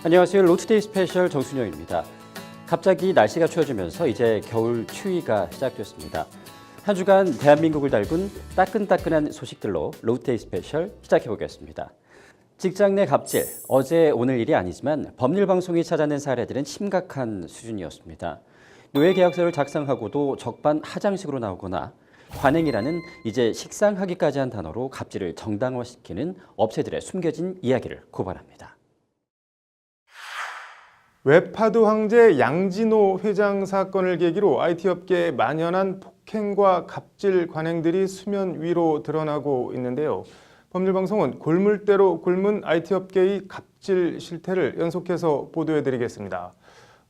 안녕하세요. 로투데이 스페셜 정순영입니다. 갑자기 날씨가 추워지면서 이제 겨울 추위가 시작됐습니다. 한 주간 대한민국을 달군 따끈따끈한 소식들로 로투데이 스페셜 시작해보겠습니다. 직장 내 갑질, 어제 오늘 일이 아니지만 법률방송이 찾아낸 사례들은 심각한 수준이었습니다. 노예 계약서를 작성하고도 적반 하장식으로 나오거나 관행이라는 이제 식상하기까지 한 단어로 갑질을 정당화시키는 업체들의 숨겨진 이야기를 고발합니다. 웹하드 황제 양진호 회장 사건을 계기로 IT 업계에 만연한 폭행과 갑질 관행들이 수면 위로 드러나고 있는데요. 법률방송은 골물대로 굶은 IT 업계의 갑질 실태를 연속해서 보도해드리겠습니다.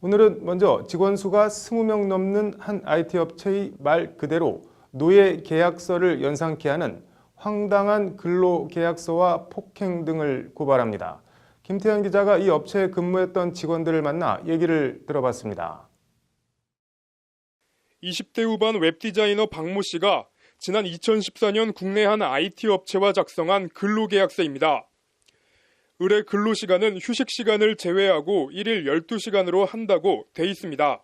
오늘은 먼저 직원 수가 20명 넘는 한 IT 업체의 말 그대로 노예 계약서를 연상케 하는 황당한 근로계약서와 폭행 등을 고발합니다. 김태현 기자가 이 업체에 근무했던 직원들을 만나 얘기를 들어봤습니다. 20대 후반 웹디자이너 박모 씨가 지난 2014년 국내 한 IT 업체와 작성한 근로계약서입니다. 의뢰 근로시간은 휴식시간을 제외하고 1일 12시간으로 한다고 돼 있습니다.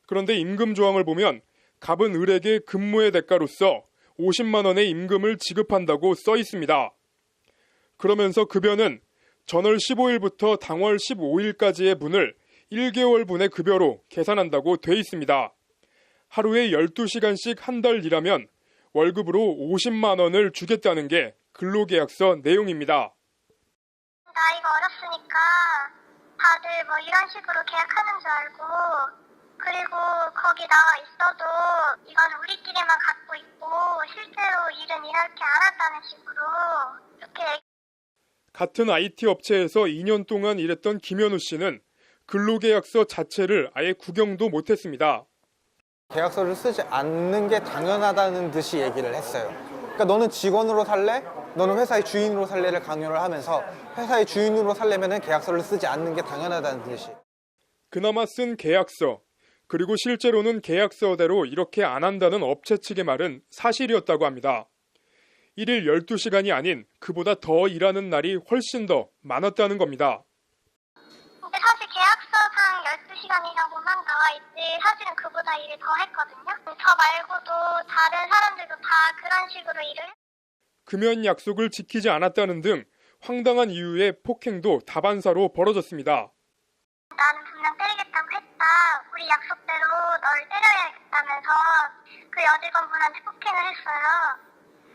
그런데 임금 조항을 보면 갑은 을에게 근무의 대가로서 50만 원의 임금을 지급한다고 써 있습니다. 그러면서 급여는 전월 15일부터 당월 15일까지의 분을 1개월분의 급여로 계산한다고 돼 있습니다. 하루에 12시간씩 한 달 일하면 월급으로 50만 원을 주겠다는 게 근로계약서 내용입니다. 나이가 어렸으니까 다들 이런 식으로 계약하는 줄 알고, 그리고 거기 나와 있어도 이건 우리끼리만 갖고 있고 실제로 일은 이렇게 안 한다는 식으로 이렇게. 같은 IT 업체에서 2년 동안 일했던 김현우 씨는 근로계약서 자체를 아예 구경도 못했습니다. 계약서를 쓰지 않는 게 당연하다는 듯이 얘기를 했어요. 그러니까 너는 직원으로 살래? 너는 회사의 주인으로 살래를 강요를 하면서 회사의 주인으로 살려면 계약서를 쓰지 않는 게 당연하다는 듯이. 그나마 쓴 계약서, 그리고 실제로는 계약서대로 이렇게 안 한다는 업체 측의 말은 사실이었다고 합니다. 1일 12시간이 아닌 그보다 더 일하는 날이 훨씬 더 많았다는 겁니다. 근데 사실 계약서상 12시간이라고만 나와 있지 사실은 그보다 일을 더 했거든요. 저 말고도 다른 사람들도 다 그런 식으로 일을. 금연 약속을 지키지 않았다는 등 황당한 이유의 폭행도 다반사로 벌어졌습니다. 나는 분명 때리겠다고 했다. 우리 약속대로 널 때려야겠다면서 그 여직원분한테 폭행을 했어요.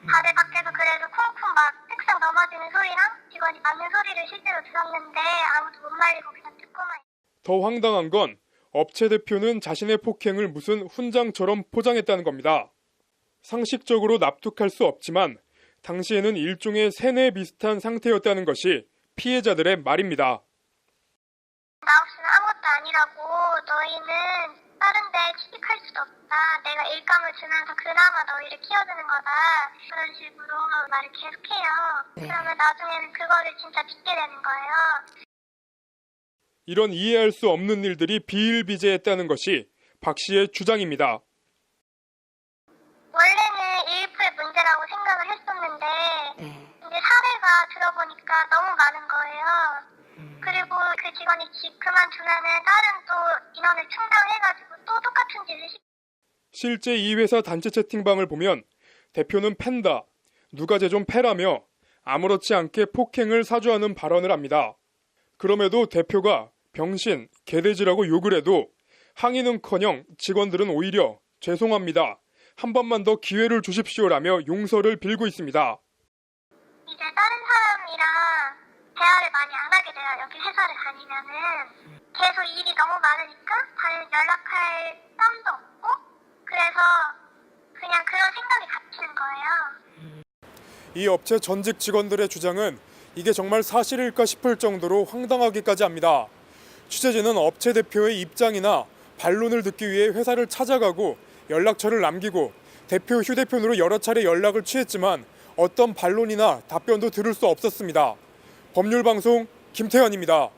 다들 밖에서 그래도 쿵쿵 막 책상 넘어지는 소리랑 직원이 맞는 소리를 실제로 들었는데 아무도 못 말리고 그냥 듣고만. 더 황당한 건 업체 대표는 자신의 폭행을 무슨 훈장처럼 포장했다는 겁니다. 상식적으로 납득할 수 없지만 당시에는 일종의 세뇌 비슷한 상태였다는 것이 피해자들의 말입니다. 나 없이는 아무것도 아니라고, 너희는 다른 데 취직할 수도 없다. 내가 일감을 주면서 그나마 너희를 키워주는 거다. 그런 식으로 말을 계속해요. 그러면 나중에는 그거를 진짜 믿게 되는 거예요. 이런 이해할 수 없는 일들이 비일비재했다는 것이 박 씨의 주장입니다. 원래는 일부의 문제라고 생각을 했었는데 이제 사례가 들어보니까 너무 많은 거예요. 그리고 그 직원이 그만두면은 다른 또 인원을 충당해가지고 또 똑같은 짓을 실제 이 회사 단체 채팅방을 보면 대표는 팬다, 누가 쟤 좀 패라며 아무렇지 않게 폭행을 사주하는 발언을 합니다. 그럼에도 대표가 병신, 개돼지라고 욕을 해도 항의는커녕 직원들은 오히려 죄송합니다, 한 번만 더 기회를 주십시오라며 용서를 빌고 있습니다. 이제 다른 사람이랑 대화를 많이 안 하게 돼요. 여기 회사를 다니면은 계속 일이 너무 많으니까 다른 연락할 짬도 없고, 그래서 그냥 그런 생각이 갇히는 거예요. 이 업체 전직 직원들의 주장은 이게 정말 사실일까 싶을 정도로 황당하기까지 합니다. 취재진은 업체 대표의 입장이나 반론을 듣기 위해 회사를 찾아가고 연락처를 남기고 대표 휴대폰으로 여러 차례 연락을 취했지만 어떤 반론이나 답변도 들을 수 없었습니다. 법률방송 김태현입니다.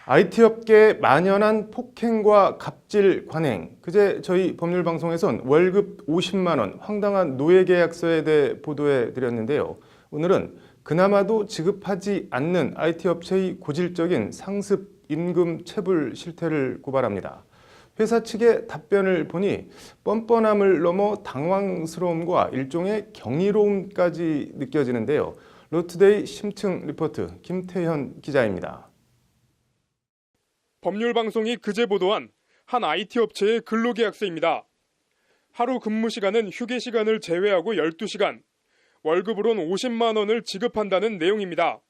IT 업계에 만연한 폭행과 갑질 관행. 그제 저희 법률방송에선 월급 50만 원 황당한 노예 계약서에 대해 보도해 드렸는데요. 오늘은 그나마도 지급하지 않는 IT 업체의 고질적인 상습 임금 체불 실태를 고발합니다. 회사 측의 답변을 보니 뻔뻔함을 넘어 당황스러움과 일종의 경이로움까지 느껴지는데요. 로투데이 심층 리포트 김태현 기자입니다. 법률방송이 그제 보도한 한 IT 업체의 근로계약서입니다. 하루 근무 시간은 휴게 시간을 제외하고 12시간, 월급으론 50만 원을 지급한다는 내용입니다.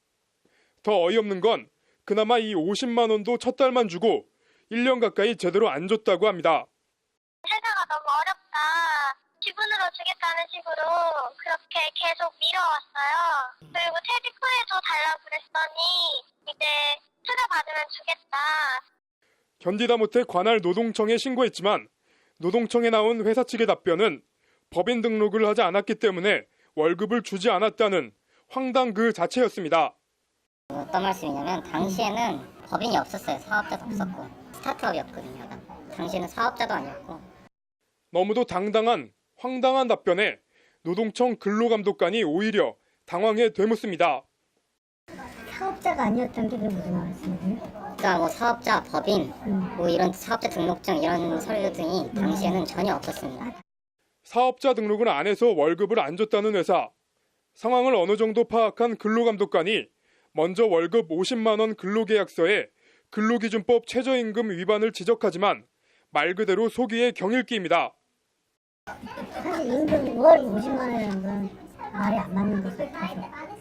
더 어이없는 건 그나마 이 50만 원도 첫 달만 주고 1년 가까이 제대로 안 줬다고 합니다. 회사가 너무 어렵다. 기분으로 주겠다는 식으로 그렇게 계속 미뤄왔어요. 그리고 퇴직 후에 더 달라고 그랬더니 이제 투자 받으면 주겠다. 견디다 못해 관할 노동청에 신고했지만 노동청에 나온 회사 측의 답변은 법인 등록을 하지 않았기 때문에 월급을 주지 않았다는 황당 그 자체였습니다. 어떤 말씀이냐면 당시에는 법인이 없었어요. 사업자도 없었고 스타트업이었거든요. 당시에는 사업자도 아니었고. 너무도 당당한 황당한 답변에 노동청 근로감독관이 오히려 당황해 되묻습니다. 사업자가 아니었던 게 무슨 말씀이세요? 그러니까 뭐 사업자, 법인, 뭐 이런 사업자 등록증 이런 서류 등이 당시에는 전혀 없었습니다. 사업자 등록을 안 해서 월급을 안 줬다는 회사. 상황을 어느 정도 파악한 근로감독관이 먼저 월급 50만 원 근로계약서에 근로기준법 최저임금 위반을 지적하지만 말 그대로 속이의 경일기입니다. 사실 임금 월 50만 원이라는 건 말이 안 맞는 것 같아서.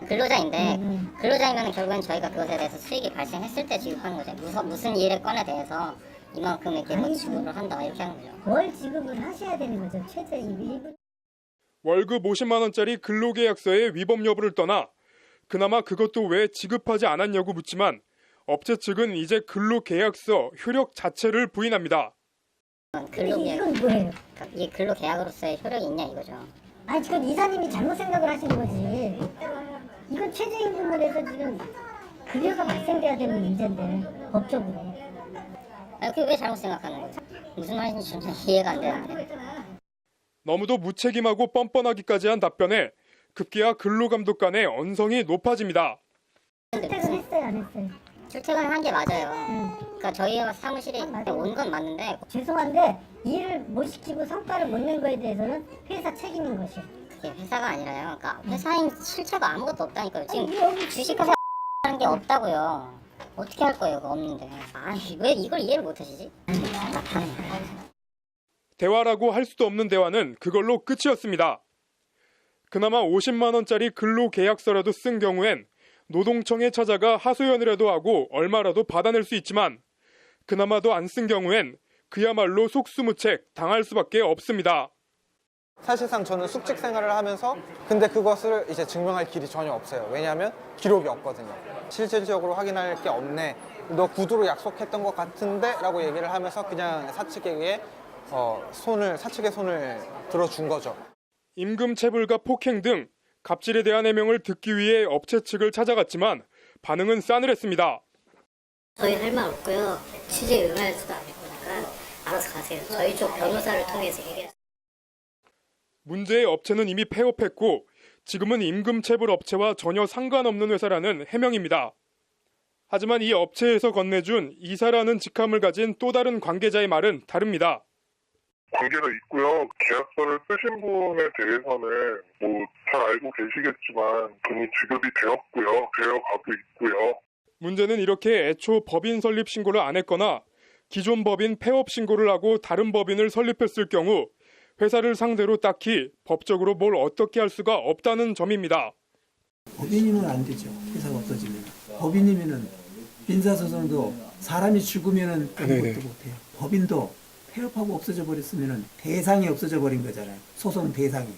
근로자인데 근로자이면 결국엔 저희가 그것에 대해서 수익이 발생했을 때 지급하는 거죠. 무슨 일에 건에 대해서 이만큼 이렇게 뭐 지급을 한다 이렇게 하는 거죠. 월 지급을 하셔야 되는 거죠. 최저 임금. 월급 50만 원짜리 근로계약서의 위법 여부를 떠나 그나마 그것도 왜 지급하지 않았냐고 묻지만 업체 측은 이제 근로계약서 효력 자체를 부인합니다. 이건 뭐예요? 이 근로계약으로서의 효력이 있냐 이거죠. 아니 지금 이사님이 잘못 생각을 하시는 거지. 이건 최저임금을 해서 지금 급여가 발생돼야 되는 문제인데 법적으로. 아니 그게 왜 잘못 생각하는 거죠? 무슨 말인지 전혀 이해가 안 되는데. 너무도 무책임하고 뻔뻔하기까지 한 답변에 급기야 근로감독관의 언성이 높아집니다. 출퇴근했어요 안 했어요? 출퇴근을 한 게 맞아요. 그러니까 저희 사무실에 온 건 맞는데 죄송한데 일을 못 시키고 성과를 못 낸 거에 대해서는 회사 책임인 것이에요. 그게 회사가 아니라요. 그러니까 회사인 실체가 아무것도 없다니까요. 지금 아니, 여기 주식회사 하는 게 없다고요. 어떻게 할 거예요? 그거 없는데. 아니 왜 이걸 이해를 못 하시지? 답답하네. 대화라고 할 수도 없는 대화는 그걸로 끝이었습니다. 그나마 50만 원짜리 근로계약서라도 쓴 경우엔 노동청에 찾아가 하소연이라도 하고 얼마라도 받아낼 수 있지만 그나마도 안 쓴 경우엔 그야말로 속수무책 당할 수밖에 없습니다. 사실상 저는 숙직 생활을 하면서 근데 그것을 이제 증명할 길이 전혀 없어요. 왜냐하면 기록이 없거든요. 실질적으로 확인할 게 없네. 너 구두로 약속했던 것 같은데? 라고 얘기를 하면서 그냥 사측에 의해 사측의 손을 들어준 거죠. 임금 체불과 폭행 등 갑질에 대한 해명을 듣기 위해 업체 측을 찾아갔지만 반응은 싸늘했습니다. 저희 할 말 없고요. 취재 응할지도 않을 거니까 알아서 가세요. 저희 쪽 변호사를 통해서 얘기해요. 문제의 업체는 이미 폐업했고 지금은 임금 체불 업체와 전혀 상관없는 회사라는 해명입니다. 하지만 이 업체에서 건네준 이사라는 직함을 가진 또 다른 관계자의 말은 다릅니다. 관계가 있고요. 계약서를 쓰신 분에 대해서는 잘 알고 계시겠지만 돈이 지급이 되었고요. 되어가고 있고요. 문제는 이렇게 애초 법인 설립 신고를 안 했거나 기존 법인 폐업 신고를 하고 다른 법인을 설립했을 경우 회사를 상대로 딱히 법적으로 뭘 어떻게 할 수가 없다는 점입니다. 법인이면 안 되죠. 회사가 없어지면. 법인이면은 민사소송도 사람이 죽으면은 아무것도 못해요. 법인도 폐업하고 없어져 버렸으면은 대상이 없어져 버린 거잖아요. 소송 대상이.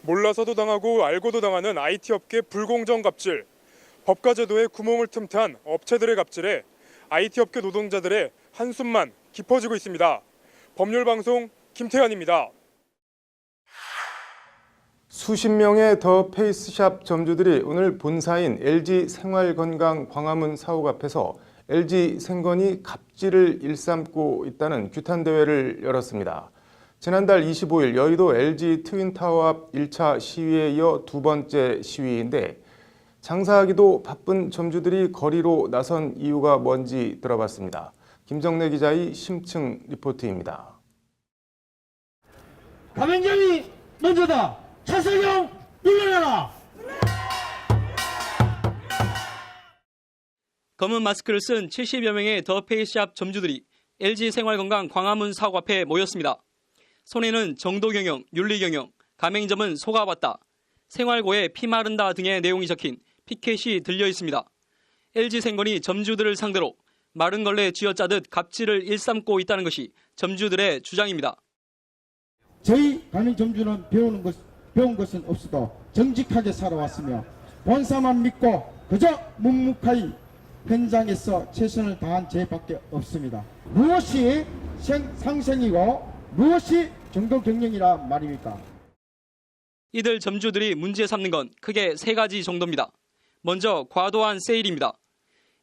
몰라서도 당하고 알고도 당하는 IT 업계 불공정 갑질. 법과 제도에 구멍을 틈탄 업체들의 갑질에 IT 업계 노동자들의 한숨만 깊어지고 있습니다. 법률방송 김태현입니다. 수십 명의 더 페이스샵 점주들이 오늘 본사인 LG 생활건강 광화문 사옥 앞에서 LG 생건이 갑질을 일삼고 있다는 규탄 대회를 열었습니다. 지난달 25일 여의도 LG 트윈타워 앞 1차 시위에 이어 두 번째 시위인데 장사하기도 바쁜 점주들이 거리로 나선 이유가 뭔지 들어봤습니다. 김정래 기자의 심층 리포트입니다. 가맹점이 먼저다. 차석영 물러나라. 검은 마스크를 쓴 70여 명의 더 페이스샵 점주들이 LG 생활건강 광화문 사고 앞에 모였습니다. 손에는 정도경영, 윤리경영, 가맹점은 속아봤다, 생활고에 피 마른다 등의 내용이 적힌 피켓이 들려 있습니다. LG생건이 점주들을 상대로 마른 걸레 쥐어짜듯 갑질을 일삼고 있다는 것이 점주들의 주장입니다. 저희 가맹점주는 배운 것은 없어도 정직하게 살아왔으며 본사만 믿고 그저 묵묵하게 현장에서 최선을 다한 죄밖에 없습니다. 무엇이 상생이고 무엇이 정도 경영이라 말입니까? 이들 점주들이 문제 삼는 건 크게 세 가지 정도입니다. 먼저 과도한 세일입니다.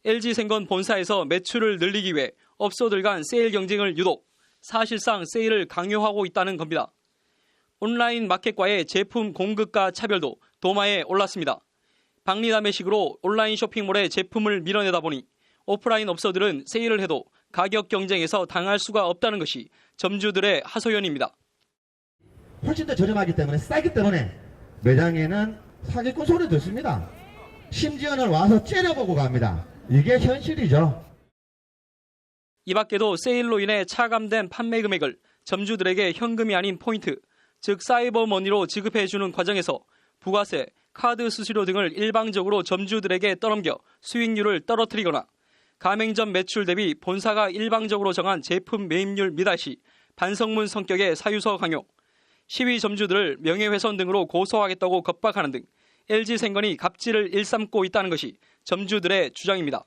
LG생건 본사에서 매출을 늘리기 위해 업소들 간 세일 경쟁을 유독, 사실상 세일을 강요하고 있다는 겁니다. 온라인 마켓과의 제품 공급가 차별도 도마에 올랐습니다. 박리담회식으로 온라인 쇼핑몰에 제품을 밀어내다 보니 오프라인 업소들은 세일을 해도 가격 경쟁에서 당할 수가 없다는 것이 점주들의 하소연입니다. 훨씬 더 저렴하기 때문에 싸기 때문에 매장에는 사기꾼 소리 듣습니다. 심지어는 와서 째려보고 갑니다. 이게 현실이죠. 이 밖에도 세일로 인해 차감된 판매 금액을 점주들에게 현금이 아닌 포인트, 즉 사이버머니로 지급해주는 과정에서 부가세, 카드 수수료 등을 일방적으로 점주들에게 떠넘겨 수익률을 떨어뜨리거나 가맹점 매출 대비 본사가 일방적으로 정한 제품 매입률 미달시, 반성문 성격의 사유서 강요, 시위 점주들을 명예훼손 등으로 고소하겠다고 겁박하는 등 LG생건이 갑질을 일삼고 있다는 것이 점주들의 주장입니다.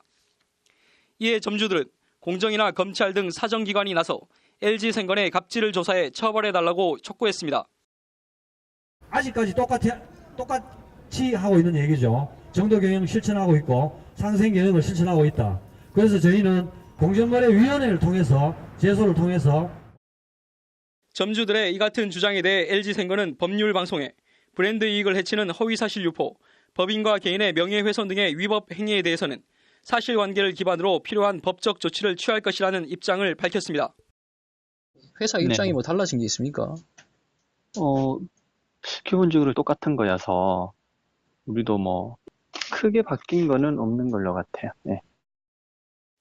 이에 점주들은 공정이나 검찰 등 사정기관이 나서 LG생건의 갑질을 처벌해달라고 촉구했습니다. 아직까지 똑같이 하고 있는 얘기죠. 정도경영 실천하고 있고 상생경영을 실천하고 있다. 그래서 저희는 공정거래위원회를 통해서 제소를 통해서 점주들의 이 같은 주장에 대해 LG생건은 법률 방송에 브랜드 이익을 해치는 허위사실 유포, 법인과 개인의 명예훼손 등의 위법 행위에 대해서는 사실관계를 기반으로 필요한 법적 조치를 취할 것이라는 입장을 밝혔습니다. 회사 입장이 뭐 달라진 게 있습니까? 기본적으로 똑같은 거여서 우리도 뭐 크게 바뀐 거는 없는 걸로 같아요. 네.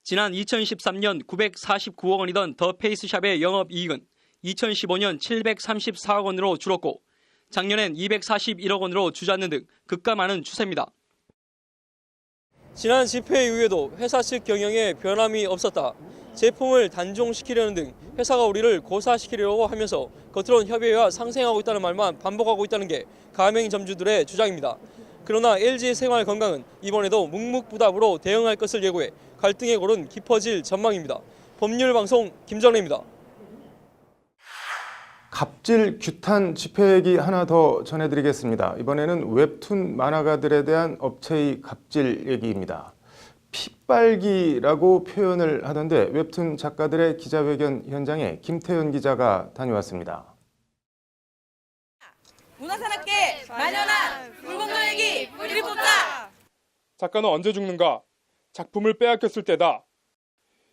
지난 2013년 949억 원이던 더 페이스샵의 영업이익은 2015년 734억 원으로 줄었고 작년엔 241억 원으로 주저앉는 등 급감하는 추세입니다. 지난 집회 이후에도 회사 측 경영에 변함이 없었다, 제품을 단종시키려는 등 회사가 우리를 고사시키려고 하면서 겉으론 협의회와 상생하고 있다는 말만 반복하고 있다는 게 가맹점주들의 주장입니다. 그러나 LG생활건강은 이번에도 묵묵부답으로 대응할 것을 예고해 갈등의 골은 깊어질 전망입니다. 법률방송 김정래입니다. 갑질 규탄 집회 얘기 하나 더 전해드리겠습니다. 이번에는 웹툰 만화가들에 대한 업체의 갑질 얘기입니다. 핏발기라고 표현을 하던데 웹툰 작가들의 기자회견 현장에 김태현 기자가 다녀왔습니다. 문화산업계 만연한 불공정행위 뿌리 뽑자. 작가는 언제 죽는가? 작품을 빼앗겼을 때다.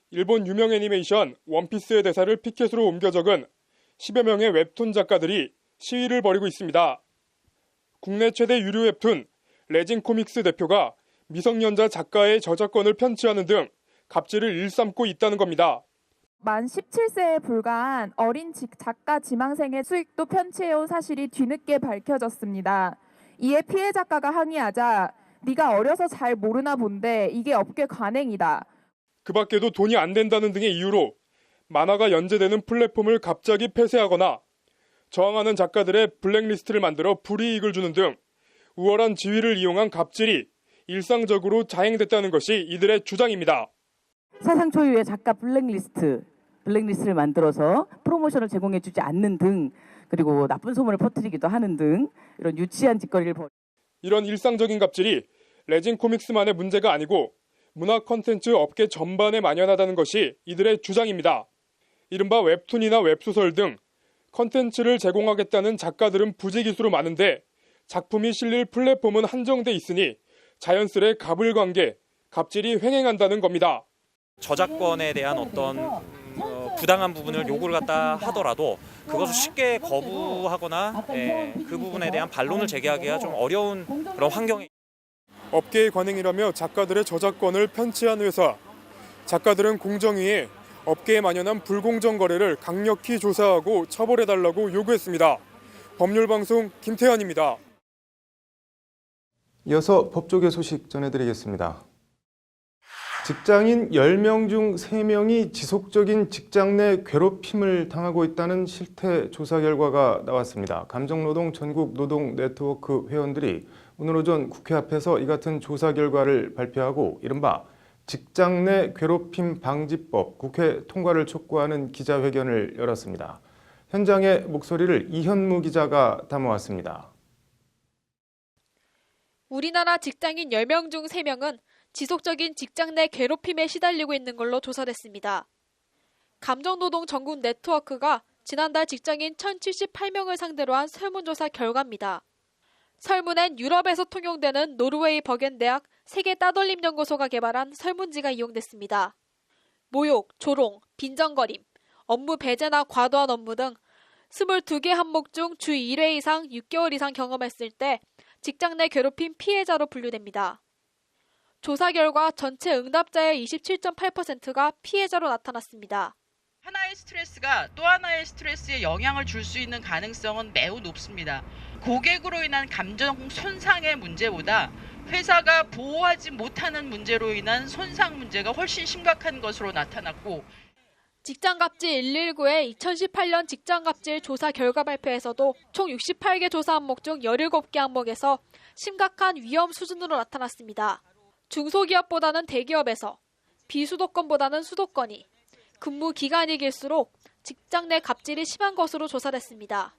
일본 유명 애니메이션 원피스의 대사를 피켓으로 옮겨 적은 10여 명의 웹툰 작가들이 시위를 벌이고 있습니다. 국내 최대 유료 웹툰 레진코믹스 대표가 미성년자 작가의 저작권을 편취하는 등 갑질을 일삼고 있다는 겁니다. 만 17세에 불과한 어린 작가 지망생의 수익도 편취해온 사실이 뒤늦게 밝혀졌습니다. 이에 피해 작가가 항의하자 네가 어려서 잘 모르나 본데 이게 업계 관행이다. 그 밖에도 돈이 안 된다는 등의 이유로 만화가 연재되는 플랫폼을 갑자기 폐쇄하거나 저항하는 작가들의 블랙리스트를 만들어 불이익을 주는 등 우월한 지위를 이용한 갑질이 일상적으로 자행됐다는 것이 이들의 주장입니다. 사상 초유의 작가 블랙리스트를 만들어서 프로모션을 제공해주지 않는 등, 그리고 나쁜 소문을 퍼뜨리기도 하는 등 이런 유치한 짓거리를 이런 일상적인 갑질이 레진 코믹스만의 문제가 아니고 문화 콘텐츠 업계 전반에 만연하다는 것이 이들의 주장입니다. 이른바 웹툰이나 웹소설 등 컨텐츠를 제공하겠다는 작가들은 부지기수로 많은데 작품이 실릴 플랫폼은 한정돼 있으니 자연스레 갑을관계, 갑질이 횡행한다는 겁니다. 저작권에 대한 어떤 부당한 부분을 요구를 갖다 하더라도 그것을 쉽게 거부하거나 그 부분에 대한 반론을 제기하기가 좀 어려운 그런 환경이. 업계의 관행이라며 작가들의 저작권을 편취한 회사. 작가들은 공정위에 업계에 만연한 불공정 거래를 강력히 조사하고 처벌해달라고 요구했습니다. 법률방송 김태환입니다. 이어서 법조계 소식 전해드리겠습니다. 직장인 10명 중 3명이 지속적인 직장 내 괴롭힘을 당하고 있다는 실태 조사 결과가 나왔습니다. 감정노동 전국노동네트워크 회원들이 오늘 오전 국회 앞에서 이 같은 조사 결과를 발표하고 이른바 직장 내 괴롭힘 방지법 국회 통과를 촉구하는 기자회견을 열었습니다. 현장의 목소리를 이현무 기자가 담아왔습니다. 우리나라 직장인 10명 중 3명은 지속적인 직장 내 괴롭힘에 시달리고 있는 걸로 조사됐습니다. 감정노동 전국 네트워크가 지난달 직장인 1,078명을 상대로 한 설문조사 결과입니다. 설문엔 유럽에서 통용되는 노르웨이 버겐대학 세계 따돌림 연구소가 개발한 설문지가 이용됐습니다. 모욕, 조롱, 빈정거림, 업무 배제나 과도한 업무 등 22개 항목 중 주 1회 이상 6개월 이상 경험했을 때 직장 내 괴롭힘 피해자로 분류됩니다. 조사 결과 전체 응답자의 27.8%가 피해자로 나타났습니다. 하나의 스트레스가 또 하나의 스트레스에 영향을 줄 수 있는 가능성은 매우 높습니다. 고객으로 인한 감정 손상의 문제보다 회사가 보호하지 못하는 문제로 인한 손상 문제가 훨씬 심각한 것으로 나타났고, 직장갑질 119의 2018년 직장갑질 조사 결과 발표에서도 총 68개 조사 항목 중 17개 항목에서 심각한 위험 수준으로 나타났습니다. 중소기업보다는 대기업에서, 비수도권보다는 수도권이, 근무 기간이 길수록 직장 내 갑질이 심한 것으로 조사됐습니다.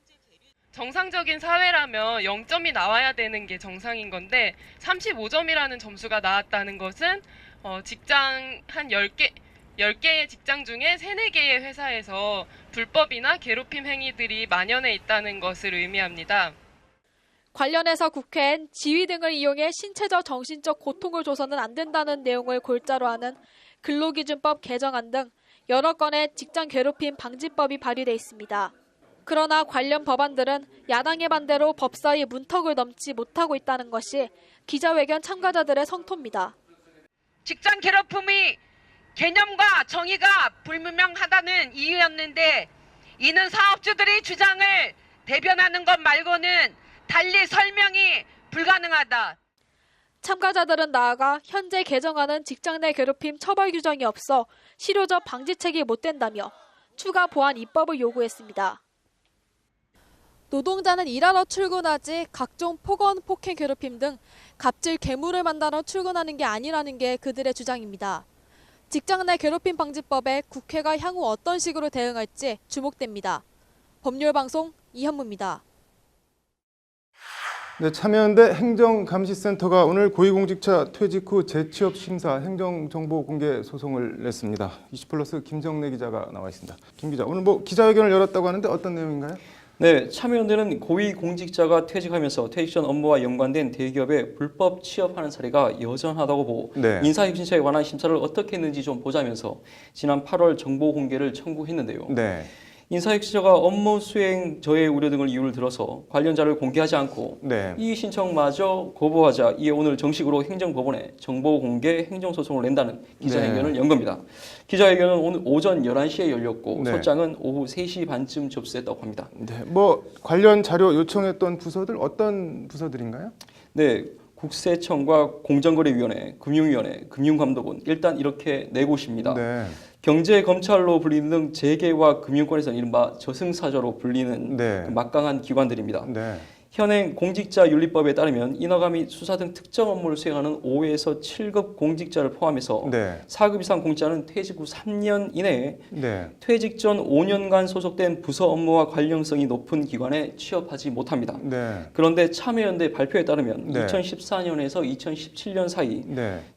정상적인 사회라면 0점이 나와야 되는 게 정상인 건데 35점이라는 점수가 나왔다는 것은 직장 한 10개의 직장 중에 3, 4개의 회사에서 불법이나 괴롭힘 행위들이 만연해 있다는 것을 의미합니다. 관련해서 국회엔 지위 등을 이용해 신체적 정신적 고통을 줘서는 안 된다는 내용을 골자로 하는 근로기준법 개정안 등 여러 건의 직장 괴롭힘 방지법이 발의돼 있습니다. 그러나 관련 법안들은 야당의 반대로 법사위 문턱을 넘지 못하고 있다는 것이 기자회견 참가자들의 성토입니다. 직장 괴롭힘이 개념과 정의가 불분명하다는 이유였는데 이는 사업주들의 주장을 대변하는 것 말고는 달리 설명이 불가능하다. 참가자들은 나아가 현재 개정안은 직장 내 괴롭힘 처벌 규정이 없어 실효적 방지책이 못 된다며 추가 보완 입법을 요구했습니다. 노동자는 일하러 출근하지 각종 폭언, 폭행, 괴롭힘 등 갑질, 괴물을 만나러 출근하는 게 아니라는 게 그들의 주장입니다. 직장 내 괴롭힘 방지법에 국회가 향후 어떤 식으로 대응할지 주목됩니다. 법률방송 이현무입니다. 네, 참여연대 행정감시센터가 오늘 고위공직자 퇴직 후 재취업 심사 행정정보 공개 소송을 냈습니다. 20플러스 김정래 기자가 나와 있습니다. 김 기자, 오늘 기자회견을 열었다고 하는데 어떤 내용인가요? 네, 참여연대는 고위공직자가 퇴직하면서 퇴직 전 업무와 연관된 대기업에 불법 취업하는 사례가 여전하다고 보고 인사혁신처에 관한 심사를 어떻게 했는지 좀 보자면서 지난 8월 정보 공개를 청구했는데요. 인사혁신처가 업무 수행 저해 우려 등을 이유를 들어서 관련 자료를 공개하지 않고 이 신청마저 거부하자 이에 오늘 정식으로 행정법원에 정보 공개 행정소송을 낸다는 기자회견을 연 겁니다. 기자회견은 오늘 오전 11시에 열렸고 소장은 오후 3시 반쯤 접수했다고 합니다. 관련 자료 요청했던 부서들 어떤 부서들인가요? 네. 국세청과 공정거래위원회, 금융위원회, 금융감독원 일단 이렇게 네 곳입니다. 경제검찰로 불리는 등 재계와 금융권에서는 이른바 저승사자로 불리는 그 막강한 기관들입니다. 현행 공직자윤리법에 따르면 인허가 및 수사 등 특정 업무를 수행하는 5에서 7급 공직자를 포함해서 4급 이상 공직자는 퇴직 후 3년 이내에 퇴직 전 5년간 소속된 부서 업무와 관련성이 높은 기관에 취업하지 못합니다. 그런데 참여연대 발표에 따르면 2014년에서 2017년 사이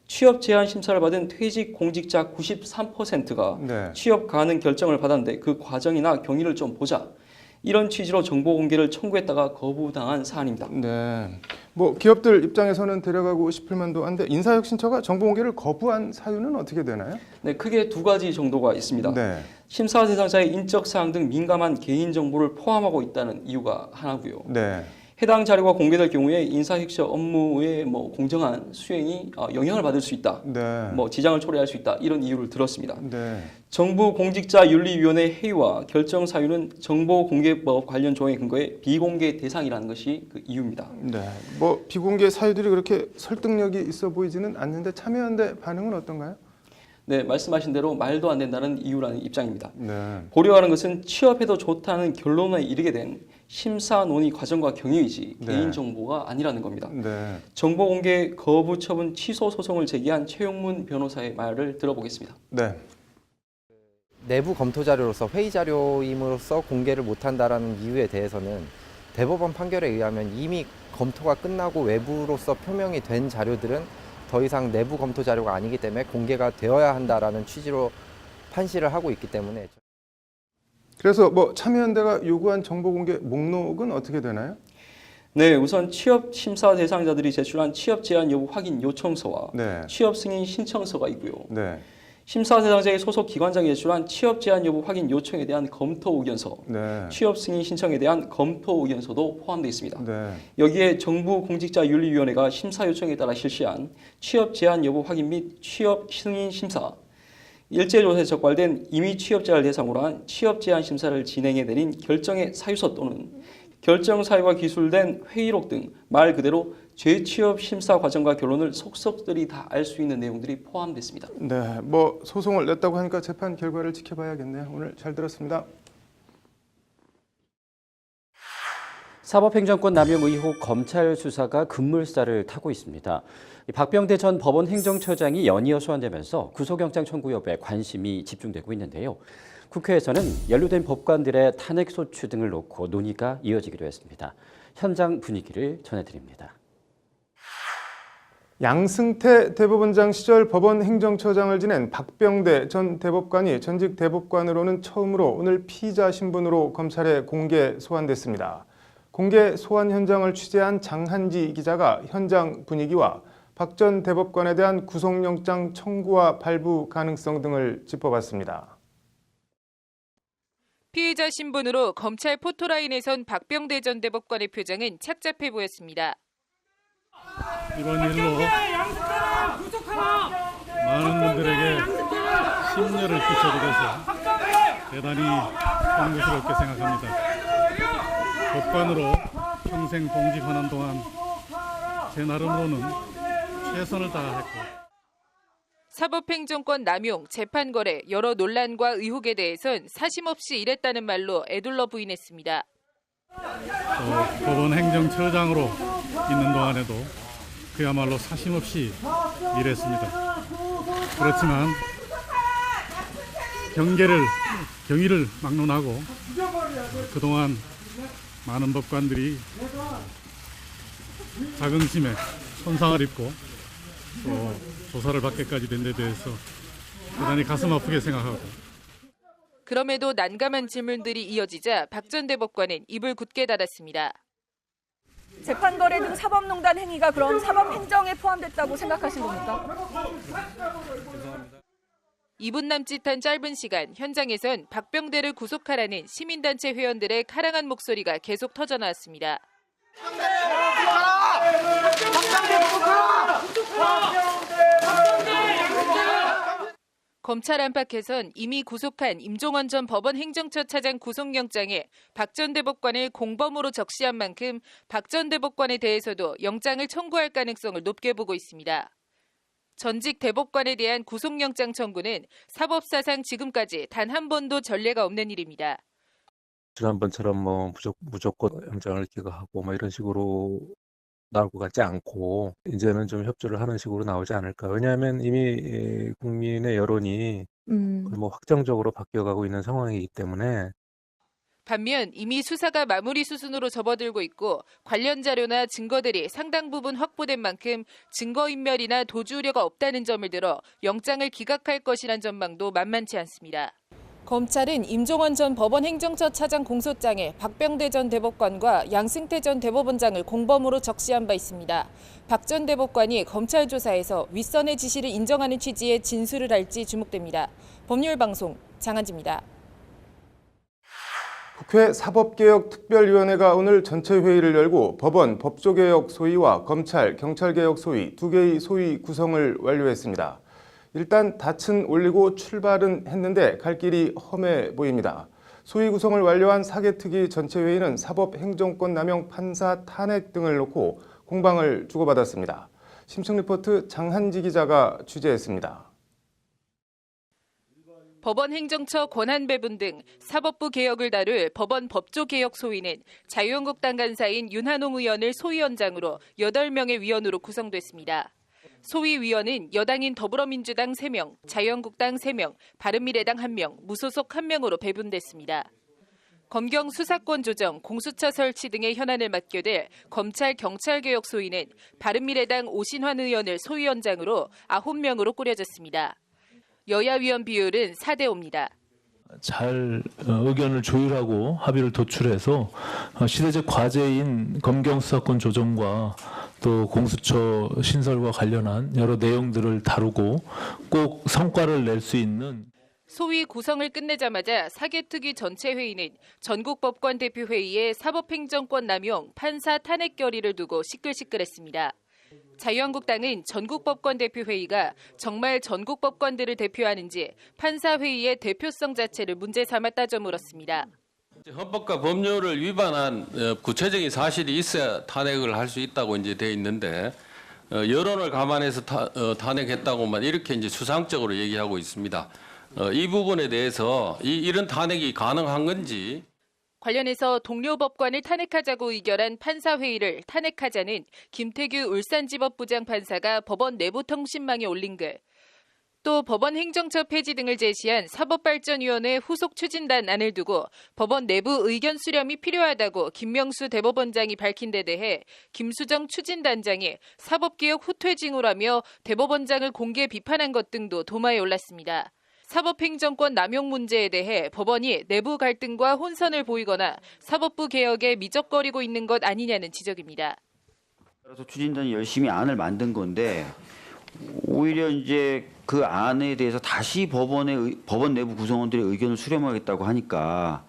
취업 제한 심사를 받은 퇴직 공직자 93%가 취업 가능 결정을 받았는데 그 과정이나 경위를 좀 보자. 이런 취지로 정보 공개를 청구했다가 거부당한 사안입니다. 네. 뭐 기업들 입장에서는 데려가고 싶을 만도 한데 인사혁신처가 정보 공개를 거부한 사유는 어떻게 되나요? 네, 크게 두 가지 정도가 있습니다. 네. 심사 대상자의 인적 사항 등 민감한 개인 정보를 포함하고 있다는 이유가 하나고요. 네. 해당 자료가 공개될 경우에 인사혁신 업무의 공정한 수행이 영향을 받을 수 있다. 네. 지장을 초래할 수 있다. 이런 이유를 들었습니다. 네. 정부공직자윤리위원회 회의와 결정 사유는 정보공개법 관련 조항에 근거해 비공개 대상이라는 것이 그 이유입니다. 네. 뭐 비공개 사유들이 그렇게 설득력이 있어 보이지는 않는데 참여연대 반응은 어떤가요? 네, 말씀하신 대로 말도 안 된다는 이유라는 입장입니다. 네. 고려하는 것은 취업해도 좋다는 결론에 이르게 된 심사 논의 과정과 경위이지 네. 개인정보가 아니라는 겁니다. 네. 정보공개 거부 처분 취소 소송을 제기한 최용문 변호사의 말을 들어보겠습니다. 네. 내부 검토 자료로서 회의 자료임으로써 공개를 못한다라는 이유에 대해서는 대법원 판결에 의하면 이미 검토가 끝나고 외부로서 표명이 된 자료들은 더 이상 내부 검토 자료가 아니기 때문에 공개가 되어야 한다라는 취지로 판시를 하고 있기 때문에. 그래서 뭐 참여연대가 요구한 정보 공개 목록은 어떻게 되나요? 네, 우선 취업 심사 대상자들이 제출한 취업 제한 여부 확인 요청서와 네. 취업 승인 신청서가 있고요. 네. 심사 대상자의 소속 기관장이 제출한 취업 제한 여부 확인 요청에 대한 검토 의견서, 네. 취업 승인 신청에 대한 검토 의견서도 포함되어 있습니다. 네. 여기에 정부공직자윤리위원회가 심사 요청에 따라 실시한 취업 제한 여부 확인 및 취업 승인 심사, 일제조사에 적발된 이미 취업자를 대상으로 한 취업 제한 심사를 진행해 내린 결정의 사유서 또는 결정 사유가 기술된 회의록 등 말 그대로 재취업 심사 과정과 결론을 속속들이 다 알 수 있는 내용들이 포함됐습니다. 네, 뭐 소송을 냈다고 하니까 재판 결과를 지켜봐야겠네요. 오늘 잘 들었습니다. 사법행정권 남용 의혹 검찰 수사가 급물살을 타고 있습니다. 박병대 전 법원 행정처장이 연이어 소환되면서 구속영장 청구 여부에 관심이 집중되고 있는데요. 국회에서는 연루된 법관들의 탄핵소추 등을 놓고 논의가 이어지기로 했습니다. 현장 분위기를 전해드립니다. 양승태 대법원장 시절 법원 행정처장을 지낸 박병대 전 대법관이 전직 대법관으로는 처음으로 오늘 피의자 신분으로 검찰에 공개 소환됐습니다. 공개 소환 현장을 취재한 장한지 기자가 현장 분위기와 박 전 대법관에 대한 구속영장 청구와 발부 가능성 등을 짚어봤습니다. 피의자 신분으로 검찰 포토라인에 선 박병대 전 대법관의 표정은 착잡해 보였습니다. 이번 일로 많은 분들에게 심려를 끼쳐게 돼서 대단히 송구스럽게 생각합니다. 법관으로 평생 봉직하는 동안 제 나름으로는 최선을 다했고 사법행정권 남용, 재판거래, 여러 논란과 의혹에 대해선 사심없이 일했다는 말로 애둘러 부인했습니다. 법원 행정처장으로 있는 동안에도 그야말로 사심없이 일했습니다. 그렇지만 경위를 막론하고 그동안 많은 법관들이 자긍심에 손상을 입고 또 조사를 받게까지 된 데 대해서 대단히 가슴 아프게 생각하고 그럼에도 난감한 질문들이 이어지자 박 전 대법관은 입을 굳게 닫았습니다. 재판거래 등 사법농단 행위가 그럼 사법행정에 포함됐다고 생각하신 겁니까? 2분 남짓한 짧은 시간 현장에선 박병대를 구속하라는 시민단체 회원들의 카랑한 목소리가 계속 터져나왔습니다. 검찰 안팎에선 이미 구속한 임종원 전 법원 행정처 차장 구속영장에 박 전 대법관을 공범으로 적시한 만큼 박 전 대법관에 대해서도 영장을 청구할 가능성을 높게 보고 있습니다. 전직 대법관에 대한 구속영장 청구는 사법사상 지금까지 단 한 번도 전례가 없는 일입니다. 지난번처럼 무조건 영장을 기각하고 이런 식으로 나올 것 같지 않고 이제는 좀 협조를 하는 식으로 나오지 않을까. 왜냐하면 이미 국민의 여론이 확정적으로 바뀌어가고 있는 상황이기 때문에. 반면 이미 수사가 마무리 수순으로 접어들고 있고 관련 자료나 증거들이 상당 부분 확보된 만큼 증거인멸이나 도주 우려가 없다는 점을 들어 영장을 기각할 것이란 전망도 만만치 않습니다. 검찰은 임종원 전 법원 행정처 차장 공소장에 박병대 전 대법관과 양승태 전 대법원장을 공범으로 적시한 바 있습니다. 박 전 대법관이 검찰 조사에서 윗선의 지시를 인정하는 취지의 진술을 할지 주목됩니다. 법률방송 장한지입니다. 국회 사법개혁특별위원회가 오늘 전체 회의를 열고 법원, 법조개혁 소위와 검찰, 경찰개혁 소위 두 개의 소위 구성을 완료했습니다. 일단 닻은 올리고 출발은 했는데 갈 길이 험해 보입니다. 소위 구성을 완료한 사개특위 전체 회의는 사법 행정권 남용 판사 탄핵 등을 놓고 공방을 주고받았습니다. 심층 리포트 장한지 기자가 취재했습니다. 법원 행정처 권한 배분 등 사법부 개혁을 다룰 법원 법조개혁 소위는 자유한국당 간사인 윤한홍 의원을 소위원장으로 8명의 위원으로 구성됐습니다. 소위위원은 여당인 더불어민주당 3명, 자유한국당 3명, 바른미래당 1명, 무소속 1명으로 배분됐습니다. 검경 수사권 조정, 공수처 설치 등의 현안을 맡게 될 검찰 경찰개혁 소위는 바른미래당 오신환 의원을 소위원장으로 9명으로 꾸려졌습니다. 여야 위원 비율은 4대5입니다. 잘 의견을 조율하고 합의를 도출해서 시대적 과제인 검경 수사권 조정과 또 공수처 신설과 관련한 여러 내용들을 다루고 꼭 성과를 낼 수 있는 소위 구성을 끝내자마자 사개특위 전체 회의는 전국법관대표회의에 사법행정권 남용 판사 탄핵 결의를 두고 시끌시끌했습니다. 자유한국당은 전국법관대표회의가 정말 전국법관들을 대표하는지 판사회의의 대표성 자체를 문제 삼아 따져 물었습니다. 헌법과 법률을 위반한 구체적인 사실이 있어야 탄핵을 할 수 있다고 이제 돼 있는데 여론을 감안해서 탄핵했다고만 이렇게 이제 추상적으로 얘기하고 있습니다. 이 부분에 대해서 이런 탄핵이 가능한 건지. 관련해서 동료 법관을 탄핵하자고 의결한 판사회의를 탄핵하자는 김태규 울산지법부장 판사가 법원 내부통신망에 올린 글, 또 법원 행정처 폐지 등을 제시한 사법발전위원회 후속 추진단 안을 두고 법원 내부 의견 수렴이 필요하다고 김명수 대법원장이 밝힌 데 대해 김수정 추진단장이 사법개혁 후퇴징후라며 대법원장을 공개 비판한 것 등도 도마에 올랐습니다. 사법행정권 남용 문제에 대해 법원이 내부 갈등과 혼선을 보이거나 사법부 개혁에 미적거리고 있는 것 아니냐는 지적입니다. 따라서 추진단이 열심히 안을 만든 건데 오히려 이제 그 안에 대해서 다시 법원 내부 구성원들의 의견을 수렴하겠다고 하니까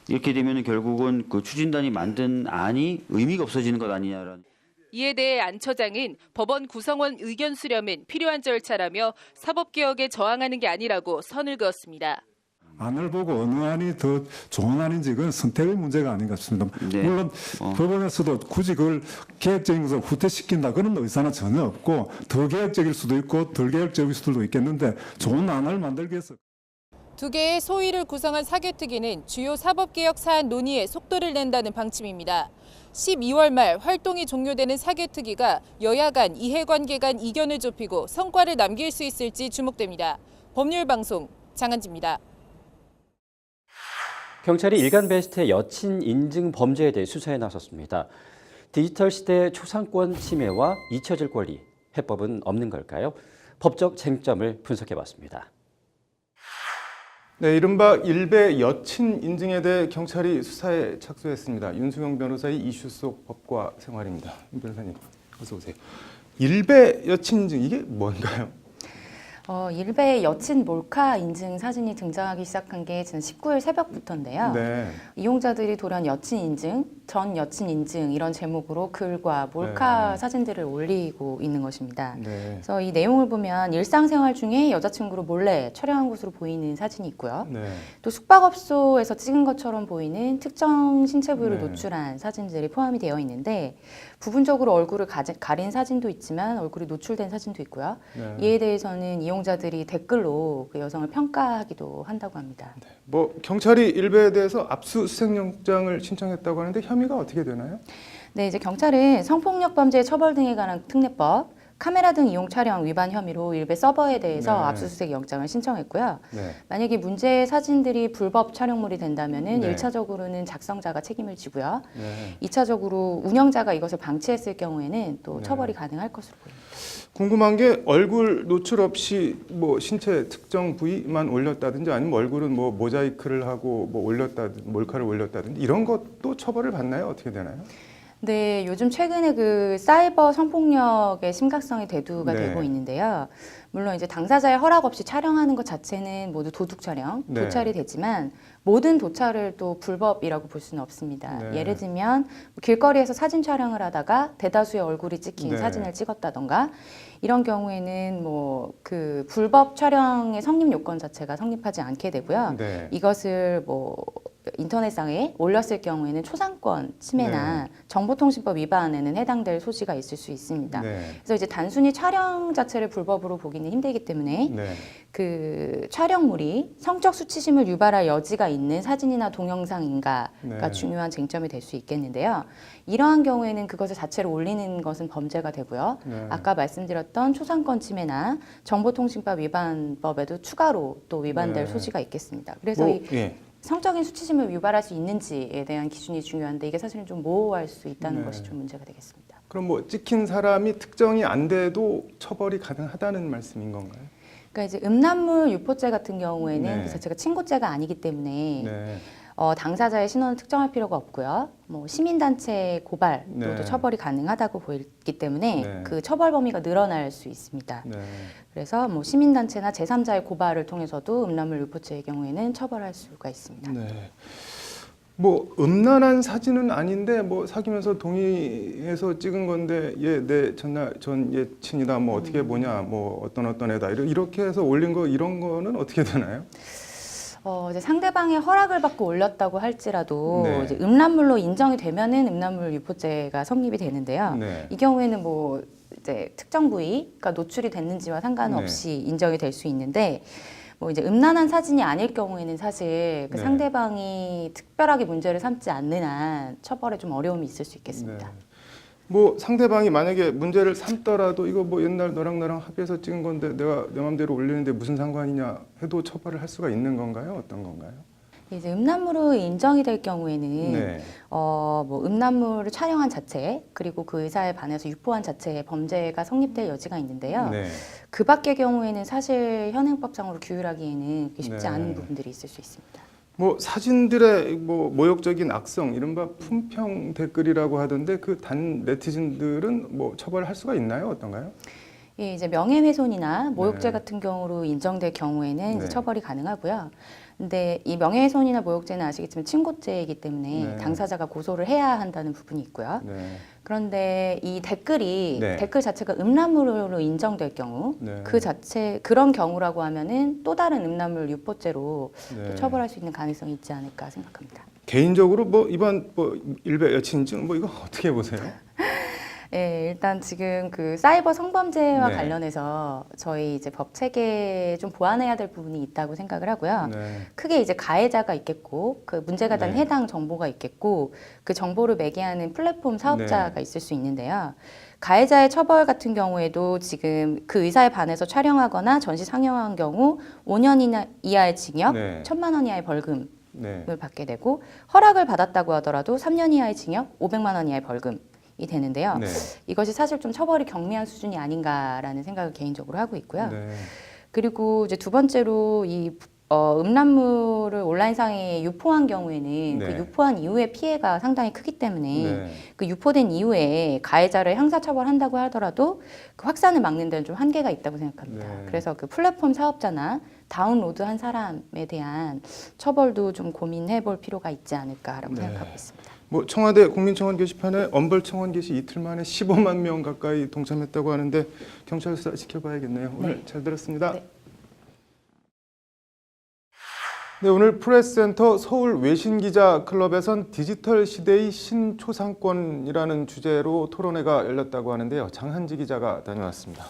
이렇게 되면 결국은 그 추진단이 만든 안이 의미가 없어지는 것 아니냐라는. 이에 대해 안 처장은 법원 구성원 의견 수렴은 필요한 절차라며 사법개혁에 저항하는 게 아니라고 선을 그었습니다. 안을 보고 어느 안이 더 좋은 안인지 그건 선택의 문제가 아닌가 싶습니다. 네. 물론 법원에서도 굳이 그걸 개혁적인 것을 후퇴시킨다 그런 의사는 전혀 없고 더 개혁적일 수도 있고 덜 개혁적일 수도 있겠는데 좋은 안을 만들기 위해서. 두 개의 소위를 구성한 사개특위는 주요 사법개혁 사안 논의에 속도를 낸다는 방침입니다. 12월 말 활동이 종료되는 사개특위가 여야 간 이해관계 간 이견을 좁히고 성과를 남길 수 있을지 주목됩니다. 법률방송 장한지입니다. 경찰이 일간 베스트의 여친 인증 범죄에 대해 수사에 나섰습니다. 디지털 시대의 초상권 침해와 잊혀질 권리, 해법은 없는 걸까요? 법적 쟁점을 분석해봤습니다. 네, 이른바 일베 여친 인증에 대해 경찰이 수사에 착수했습니다. 윤수영 변호사의 이슈 속 법과 생활입니다. 윤 변호사님, 어서 오세요. 일베 여친 인증, 이게 뭔가요? 일베의 여친 몰카 인증 사진이 등장하기 시작한 게 지난 19일 새벽부터인데요. 네. 이용자들이 돌연 여친 인증, 전 여친 인증 이런 제목으로 글과 몰카 사진들을 올리고 있는 것입니다. 네. 그래서 이 내용을 보면 일상생활 중에 여자친구를 몰래 촬영한 것으로 보이는 사진이 있고요. 네. 또 숙박업소에서 찍은 것처럼 보이는 특정 신체 부위를 네. 노출한 사진들이 포함이 되어 있는데 부분적으로 얼굴을 가린 사진도 있지만 얼굴이 노출된 사진도 있고요. 네. 이에 대해서는 이용자들이 댓글로 그 여성을 평가하기도 한다고 합니다. 뭐 경찰이 일베에 대해서 압수수색영장을 신청했다고 하는데 혐의가 어떻게 되나요? 네, 이제 경찰은 성폭력 범죄 처벌 등에 관한 특례법, 카메라 등 이용 촬영 위반 혐의로 일베 서버에 대해서 네. 압수수색 영장을 신청했고요. 네. 만약에 문제의 사진들이 불법 촬영물이 된다면은 네. 1차적으로는 작성자가 책임을 지고요. 네. 2차적으로 운영자가 이것을 방치했을 경우에는 또 네. 처벌이 가능할 것으로 보입니다. 궁금한 게 얼굴 노출 없이 뭐 신체 특정 부위만 올렸다든지 아니면 얼굴은 뭐 모자이크를 하고 뭐 올렸다든지 몰카를 올렸다든지 이런 것도 처벌을 받나요? 어떻게 되나요? 네, 요즘 최근에 그 사이버 성폭력의 심각성이 대두가 네. 되고 있는데요. 물론 이제 당사자의 허락 없이 촬영하는 것 자체는 모두 도둑 촬영, 네. 도찰이 되지만 모든 도찰을 또 불법이라고 볼 수는 없습니다. 네. 예를 들면 길거리에서 사진 촬영을 하다가 대다수의 얼굴이 찍힌 네. 사진을 찍었다던가 이런 경우에는 뭐 그 불법 촬영의 성립 요건 자체가 성립하지 않게 되고요. 네. 이것을 뭐 인터넷상에 올렸을 경우에는 초상권 침해나 네. 정보통신법 위반에는 해당될 소지가 있을 수 있습니다. 네. 그래서 이제 단순히 촬영 자체를 불법으로 보기는 힘들기 때문에 네. 그 촬영물이 성적 수치심을 유발할 여지가 있는 사진이나 동영상인가가 네. 중요한 쟁점이 될 수 있겠는데요. 이러한 경우에는 그것을 자체로 올리는 것은 범죄가 되고요. 네. 아까 말씀드렸던 초상권 침해나 정보통신법 위반법에도 추가로 또 위반될 네. 소지가 있겠습니다. 그래서 뭐, 이 예. 성적인 수치심을 유발할 수 있는지에 대한 기준이 중요한데 이게 사실은 좀 모호할 수 있다는 네. 것이 좀 문제가 되겠습니다. 그럼 뭐 찍힌 사람이 특정이 안 돼도 처벌이 가능하다는 말씀인 건가요? 그러니까 이제 음란물 유포죄 같은 경우에는 네. 그 자체가 친고죄가 아니기 때문에 네. 당사자의 신원을 특정할 필요가 없고요. 뭐 시민단체 고발도 네. 처벌이 가능하다고 보이기 때문에 네. 그 처벌 범위가 늘어날 수 있습니다. 네. 그래서 뭐 시민단체나 제3자의 고발을 통해서도 음란물 유포죄의 경우에는 처벌할 수가 있습니다. 네. 뭐 음란한 사진은 아닌데 뭐 사귀면서 동의해서 찍은 건데 얘 내 전 여친이다 뭐 어떻게 보냐 뭐 어떤 애다 이렇게 해서 올린 거 이런 거는 어떻게 되나요? 이제 상대방의 허락을 받고 올렸다고 할지라도 네. 이제 음란물로 인정이 되면은 음란물 유포죄가 성립이 되는데요. 네. 이 경우에는 뭐 이제 특정 부위가 노출이 됐는지와 상관없이 네. 인정이 될 수 있는데 뭐 이제 음란한 사진이 아닐 경우에는 사실 그 네. 상대방이 특별하게 문제를 삼지 않는 한 처벌에 좀 어려움이 있을 수 있겠습니다. 네. 뭐 상대방이 만약에 문제를 삼더라도 이거 뭐 옛날 너랑 나랑 합의해서 찍은 건데 내가 내 맘대로 올리는데 무슨 상관이냐 해도 처벌을 할 수가 있는 건가요? 어떤 건가요? 이제 음란물로 인정이 될 경우에는 네. 뭐 음란물을 촬영한 자체 그리고 그 의사에 반해서 유포한 자체의 범죄가 성립될 여지가 있는데요. 네. 그 밖의 경우에는 사실 현행법상으로 규율하기에는 그게 쉽지 네. 않은 부분들이 있을 수 있습니다. 뭐 사진들의 뭐 모욕적인 악성 이른바 품평 댓글이라고 하던데 그 단 네티즌들은 뭐 처벌할 수가 있나요? 어떤가요? 예, 이제 명예훼손이나 모욕죄 네. 같은 경우로 인정될 경우에는 이제 네. 처벌이 가능하고요. 근데 이 명예훼손이나 모욕죄는 아시겠지만 친고죄이기 때문에 네. 당사자가 고소를 해야 한다는 부분이 있고요. 네. 그런데 이 댓글이 네. 댓글 자체가 음란물로 인정될 경우 네. 그 자체 그런 경우라고 하면은 또 다른 음란물 유포죄로 네. 또 처벌할 수 있는 가능성이 있지 않을까 생각합니다. 개인적으로 뭐 이번 뭐 일베 여친 인증 뭐 이거 어떻게 보세요? 예, 일단 지금 그 사이버 성범죄와 네. 관련해서 저희 이제 법 체계에 좀 보완해야 될 부분이 있다고 생각을 하고요. 네. 크게 이제 가해자가 있겠고 그 문제가 된 네. 해당 정보가 있겠고 그 정보를 매개하는 플랫폼 사업자가 네. 있을 수 있는데요. 가해자의 처벌 같은 경우에도 지금 그 의사에 반해서 촬영하거나 전시 상영한 경우 5년 이하의 징역, 네. 1,000만 원 이하의 벌금을 네. 받게 되고 허락을 받았다고 하더라도 3년 이하의 징역, 500만 원 이하의 벌금이 되는데요. 네. 이것이 사실 좀 처벌이 경미한 수준이 아닌가라는 생각을 개인적으로 하고 있고요. 네. 그리고 이제 두 번째로 이 음란물을 온라인상에 유포한 경우에는 네. 그 유포한 이후의 피해가 상당히 크기 때문에 네. 그 유포된 이후에 가해자를 형사처벌한다고 하더라도 그 확산을 막는 데는 좀 한계가 있다고 생각합니다. 네. 그래서 그 플랫폼 사업자나 다운로드한 사람에 대한 처벌도 좀 고민해 볼 필요가 있지 않을까라고 네. 생각하고 있습니다. 뭐 청와대 국민청원 게시판에 엄벌청원 게시 이틀 만에 15만 명 가까이 동참했다고 하는데 경찰 수사 지켜봐야겠네요. 오늘 잘 들었습니다. 네. 네, 오늘 프레스센터 서울 외신기자 클럽에선 디지털 시대의 신초상권이라는 주제로 토론회가 열렸다고 하는데요. 장한지 기자가 다녀왔습니다.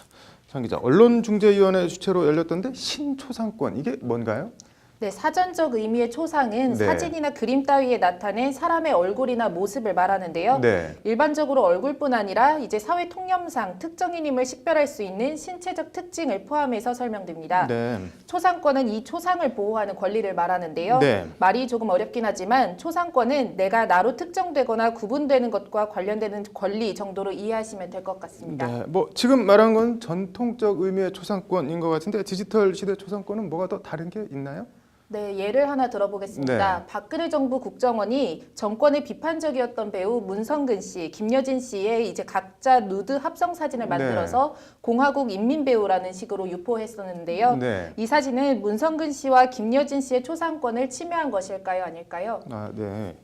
장 기자, 언론중재위원회 주최로 열렸던데 신초상권 이게 뭔가요? 네, 사전적 의미의 초상은 네. 사진이나 그림 따위에 나타낸 사람의 얼굴이나 모습을 말하는데요. 네. 일반적으로 얼굴뿐 아니라 이제 사회 통념상 특정인임을 식별할 수 있는 신체적 특징을 포함해서 설명됩니다. 네. 초상권은 이 초상을 보호하는 권리를 말하는데요. 네. 말이 조금 어렵긴 하지만 초상권은 내가 나로 특정되거나 구분되는 것과 관련되는 권리 정도로 이해하시면 될 것 같습니다. 네. 뭐 지금 말한 건 전통적 의미의 초상권인 것 같은데 디지털 시대 초상권은 뭐가 더 다른 게 있나요? 네, 예를 하나 들어보겠습니다. 네. 박근혜 정부 국정원이 정권에 비판적이었던 배우 문성근 씨, 김여진 씨의 이제 각자 누드 합성 사진을 만들어서 공화국 인민배우라는 식으로 유포했었는데요. 네. 이 사진은 문성근 씨와 김여진 씨의 초상권을 침해한 것일까요, 아닐까요? 아, 네.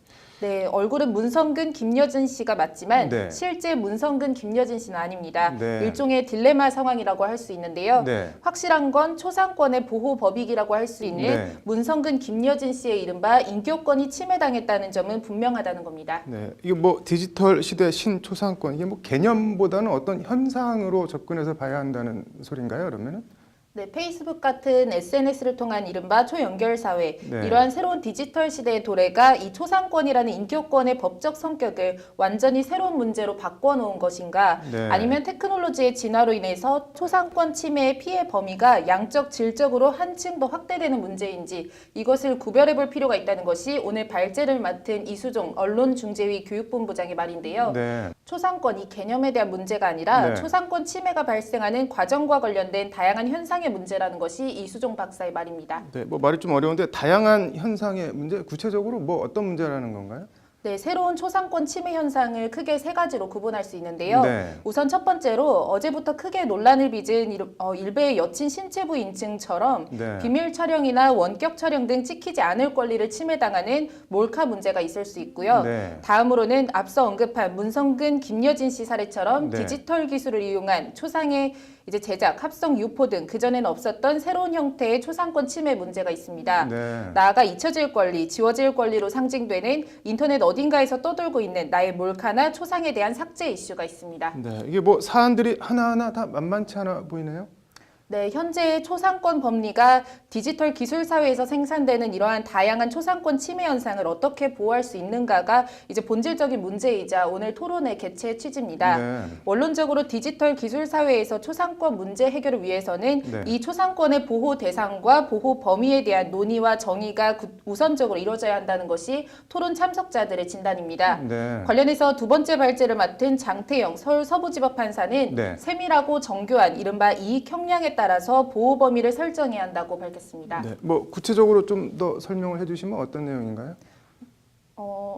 네, 얼굴은 문성근, 김여진 씨가 맞지만 네. 실제 문성근, 김여진 씨는 아닙니다. 네. 일종의 딜레마 상황이라고 할 수 있는데요. 네. 확실한 건 초상권의 보호 법익이라고 할 수 있는 네. 문성근, 김여진 씨의 이른바 인격권이 침해당했다는 점은 분명하다는 겁니다. 네. 이게 뭐 디지털 시대 신초상권 이게 뭐 개념보다는 어떤 현상으로 접근해서 봐야 한다는 소린가요, 그러면은? 네, 페이스북 같은 SNS를 통한 이른바 초연결 사회, 네. 이러한 새로운 디지털 시대의 도래가 이 초상권이라는 인격권의 법적 성격을 완전히 새로운 문제로 바꿔놓은 것인가, 네. 아니면 테크놀로지의 진화로 인해서 초상권 침해의 피해 범위가 양적, 질적으로 한층 더 확대되는 문제인지 이것을 구별해볼 필요가 있다는 것이 오늘 발제를 맡은 이수종 언론중재위 교육본부장의 말인데요. 네. 초상권 이 개념에 대한 문제가 아니라 네. 초상권 침해가 발생하는 과정과 관련된 다양한 현상의 문제라는 것이 이수종 박사의 말입니다. 네, 뭐 말이 좀 어려운데 다양한 현상의 문제, 구체적으로 뭐 어떤 문제라는 건가요? 네, 새로운 초상권 침해 현상을 크게 세 가지로 구분할 수 있는데요. 네. 우선 첫 번째로 어제부터 크게 논란을 빚은 일베의 여친 신체부 인증처럼 네. 비밀 촬영이나 원격 촬영 등 찍히지 않을 권리를 침해당하는 몰카 문제가 있을 수 있고요. 네. 다음으로는 앞서 언급한 문성근, 김여진 씨 사례처럼 네. 디지털 기술을 이용한 초상의 이제 제작, 합성 유포 등 그전에는 없었던 새로운 형태의 초상권 침해 문제가 있습니다. 네. 나아가 잊혀질 권리, 지워질 권리로 상징되는 인터넷 어딘가에서 떠돌고 있는 나의 몰카나 초상에 대한 삭제 이슈가 있습니다. 네, 이게 뭐 사안들이 하나하나 다 만만치 않아 보이네요. 네, 현재의 초상권 법리가 디지털 기술 사회에서 생산되는 이러한 다양한 초상권 침해 현상을 어떻게 보호할 수 있는가가 이제 본질적인 문제이자 오늘 토론의 개최 취지입니다. 네. 원론적으로 디지털 기술 사회에서 초상권 문제 해결을 위해서는 네. 이 초상권의 보호 대상과 보호 범위에 대한 논의와 정의가 우선적으로 이루어져야 한다는 것이 토론 참석자들의 진단입니다. 네. 관련해서 두 번째 발제를 맡은 장태영 서울 서부지법 판사는 네. 세밀하고 정교한 이른바 이익 형량에 따라서 보호 범위를 설정해야 한다고 밝혔습니다. 네, 뭐 구체적으로 좀 더 설명을 해주시면 어떤 내용인가요?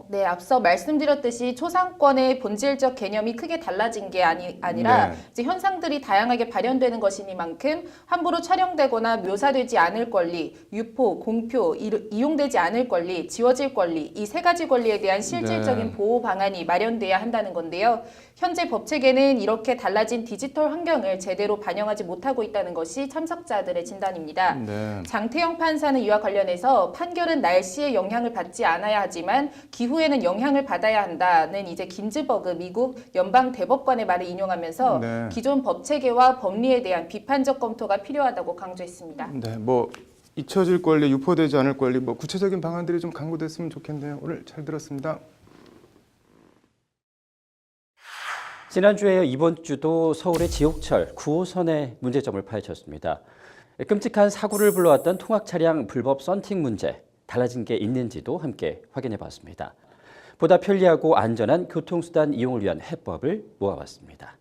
네, 앞서 말씀드렸듯이 초상권의 본질적 개념이 크게 달라진 게 아니라 네. 이제 현상들이 다양하게 발현되는 것이니만큼 함부로 촬영되거나 묘사되지 않을 권리, 유포, 공표, 이용되지 않을 권리, 지워질 권리 이 세 가지 권리에 대한 실질적인 네. 보호 방안이 마련돼야 한다는 건데요. 현재 법 체계는 이렇게 달라진 디지털 환경을 제대로 반영하지 못하고 있다는 것이 참석자들의 진단입니다. 네. 장태영 판사는 이와 관련해서 판결은 날씨에 영향을 받지 않아야 하지만 기후에는 영향을 받아야 한다는 이제 긴즈버그 미국 연방 대법관의 말을 인용하면서 네. 기존 법 체계와 법리에 대한 비판적 검토가 필요하다고 강조했습니다. 네, 뭐 잊혀질 권리, 유포되지 않을 권리, 뭐 구체적인 방안들이 좀 강구됐으면 좋겠네요. 오늘 잘 들었습니다. 지난주에 이번 주도 서울의 지옥철 9호선의 문제점을 파헤쳤습니다. 끔찍한 사고를 불러왔던 통학 차량 불법 썬팅 문제, 달라진 게 있는지도 함께 확인해 봤습니다. 보다 편리하고 안전한 교통수단 이용을 위한 해법을 모아봤습니다.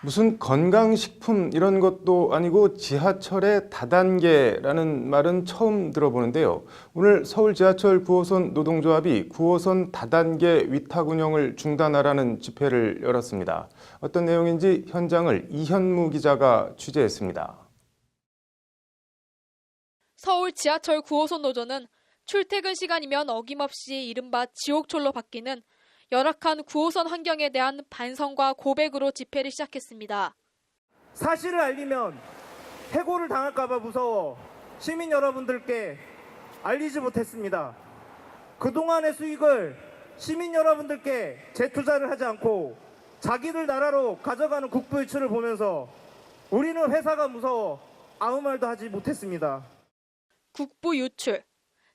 무슨 건강식품 이런 것도 아니고 지하철의 다단계라는 말은 처음 들어보는데요. 오늘 서울 지하철 9호선 노동조합이 9호선 다단계 위탁 운영을 중단하라는 집회를 열었습니다. 어떤 내용인지 현장을 이현무 기자가 취재했습니다. 서울 지하철 9호선 노조는 출퇴근 시간이면 어김없이 이른바 지옥철로 바뀌는 열악한 9호선 환경에 대한 반성과 고백으로 집회를 시작했습니다. 사실을 알리면 해고를 당할까 봐 무서워 시민 여러분들께 알리지 못했습니다. 그동안의 수익을 시민 여러분들께 재투자를 하지 않고 자기들 나라로 가져가는 국부 유출을 보면서 우리는 회사가 무서워 아무 말도 하지 못했습니다. 국부 유출,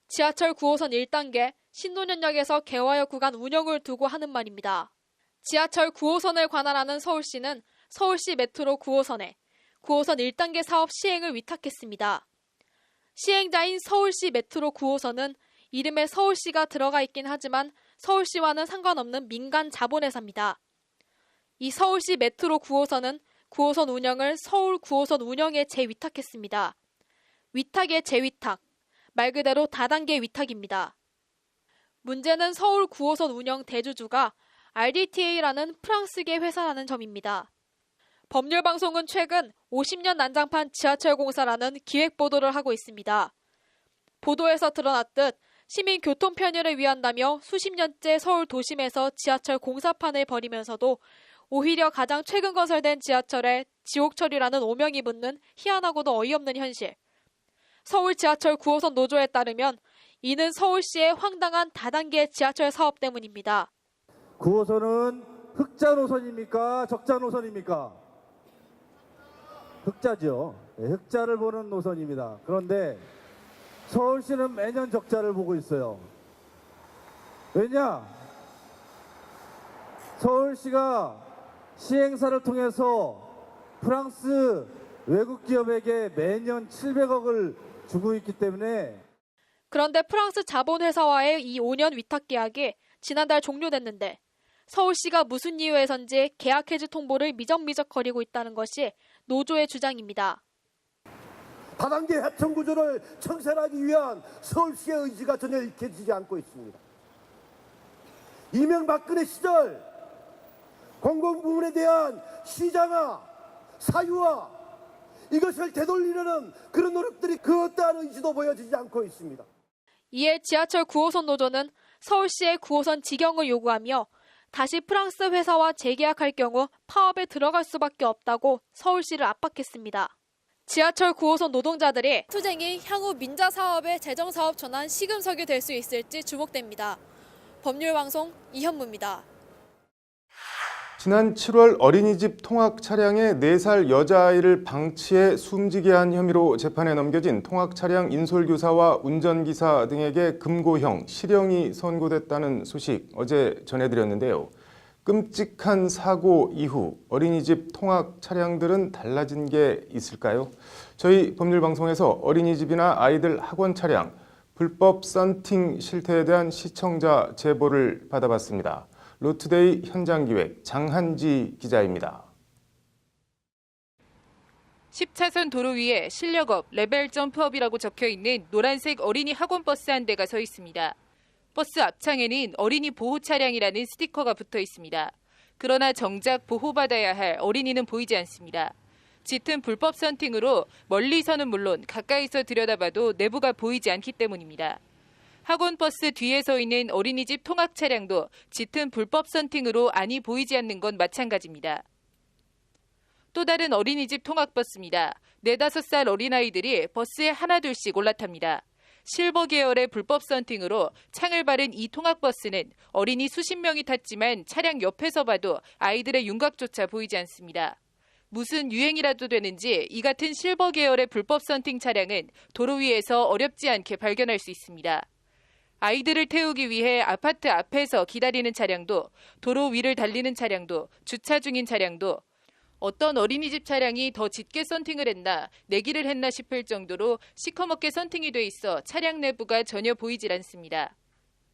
지하철 9호선 1단계 신논현역에서 개화역 구간 운영을 두고 하는 말입니다. 지하철 9호선을 관할하는 서울시는 서울시 메트로 9호선에 9호선 1단계 사업 시행을 위탁했습니다. 시행자인 서울시 메트로 9호선은 이름에 서울시가 들어가 있긴 하지만 서울시와는 상관없는 민간 자본회사입니다. 이 서울시 메트로 9호선은 9호선 운영을 서울 9호선 운영에 재위탁했습니다. 위탁의 재위탁, 말 그대로 다단계 위탁입니다. 문제는 서울 9호선 운영 대주주가 RDTA라는 프랑스계 회사라는 점입니다. 법률방송은 최근 50년 난장판 지하철 공사라는 기획 보도를 하고 있습니다. 보도에서 드러났듯 시민 교통 편의를 위한다며 수십 년째 서울 도심에서 지하철 공사판을 벌이면서도 오히려 가장 최근 건설된 지하철에 지옥철이라는 오명이 붙는 희한하고도 어이없는 현실. 서울 지하철 9호선 노조에 따르면 이는 서울시의 황당한 다단계 지하철 사업 때문입니다. 9호선은 흑자 노선입니까? 적자 노선입니까? 흑자죠. 흑자를 보는 노선입니다. 그런데 서울시는 매년 적자를 보고 있어요. 왜냐? 서울시가 시행사를 통해서 프랑스 외국 기업에게 매년 700억을 주고 있기 때문에. 그런데 프랑스 자본회사와의 이 5년 위탁 계약이 지난달 종료됐는데 서울시가 무슨 이유에선지 계약 해지 통보를 미적미적거리고 있다는 것이 노조의 주장입니다. 다단계 하청 구조를 청산하기 위한 서울시의 의지가 전혀 읽혀지지 않고 있습니다. 이명박근혜 시절 공공부문에 대한 시장화, 사유화 이것을 되돌리려는 그런 노력들이 그 어떠한 의지도 보여지지 않고 있습니다. 이에 지하철 9호선 노조는 서울시의 9호선 직영을 요구하며 다시 프랑스 회사와 재계약할 경우 파업에 들어갈 수밖에 없다고 서울시를 압박했습니다. 지하철 9호선 노동자들이 투쟁이 향후 민자 사업의 재정 사업 전환 시금석이 될 수 있을지 주목됩니다. 법률방송 이현무입니다. 지난 7월 어린이집 통학 차량에 4살 여자아이를 방치해 숨지게 한 혐의로 재판에 넘겨진 통학 차량 인솔교사와 운전기사 등에게 금고형, 실형이 선고됐다는 소식 어제 전해드렸는데요. 끔찍한 사고 이후 어린이집 통학 차량들은 달라진 게 있을까요? 저희 법률방송에서 어린이집이나 아이들 학원 차량, 불법 썬팅 실태에 대한 시청자 제보를 받아봤습니다. 로투데이 현장기획 장한지 기자입니다. 10차선 도로 위에 실력업, 레벨 점프업이라고 적혀있는 노란색 어린이 학원버스 한 대가 서 있습니다. 버스 앞창에는 어린이 보호 차량이라는 스티커가 붙어 있습니다. 그러나 정작 보호받아야 할 어린이는 보이지 않습니다. 짙은 불법 썬팅으로 멀리서는 물론 가까이서 들여다봐도 내부가 보이지 않기 때문입니다. 학원버스 뒤에 서 있는 어린이집 통학 차량도 짙은 불법 썬팅으로 안이 보이지 않는 건 마찬가지입니다. 또 다른 어린이집 통학버스입니다. 4-5살 어린아이들이 버스에 하나둘씩 올라탑니다. 실버 계열의 불법 썬팅으로 창을 바른 이 통학버스는 어린이 수십 명이 탔지만 차량 옆에서 봐도 아이들의 윤곽조차 보이지 않습니다. 무슨 유행이라도 되는지 이 같은 실버 계열의 불법 썬팅 차량은 도로 위에서 어렵지 않게 발견할 수 있습니다. 아이들을 태우기 위해 아파트 앞에서 기다리는 차량도, 도로 위를 달리는 차량도, 주차 중인 차량도, 어떤 어린이집 차량이 더 짙게 썬팅을 했나, 내기를 했나 싶을 정도로 시커멓게 썬팅이 돼 있어 차량 내부가 전혀 보이질 않습니다.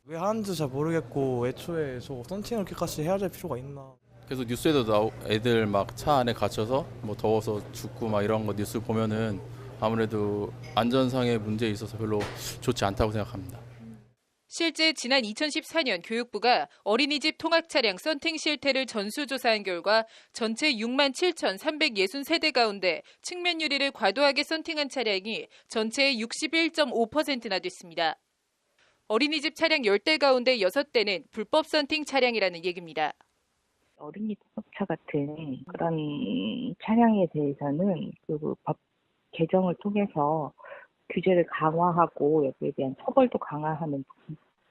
왜 하는지 잘 모르겠고 애초에 저 썬팅을 그렇게까지 해야 될 필요가 있나. 계속 뉴스에도 애들 막 차 안에 갇혀서 뭐 더워서 죽고 막 이런 거 뉴스 보면은 아무래도 안전상의 문제에 있어서 별로 좋지 않다고 생각합니다. 실제 지난 2014년 교육부가 어린이집 통학 차량 썬팅 실태를 전수조사한 결과 전체 67,363대 가운데 측면 유리를 과도하게 썬팅한 차량이 전체의 61.5%나 됐습니다. 어린이집 차량 10대 가운데 6대는 불법 썬팅 차량이라는 얘기입니다. 어린이 통학차 같은 그런 차량에 대해서는 그 법 개정을 통해서 규제를 강화하고 여기에 대한 처벌도 강화하는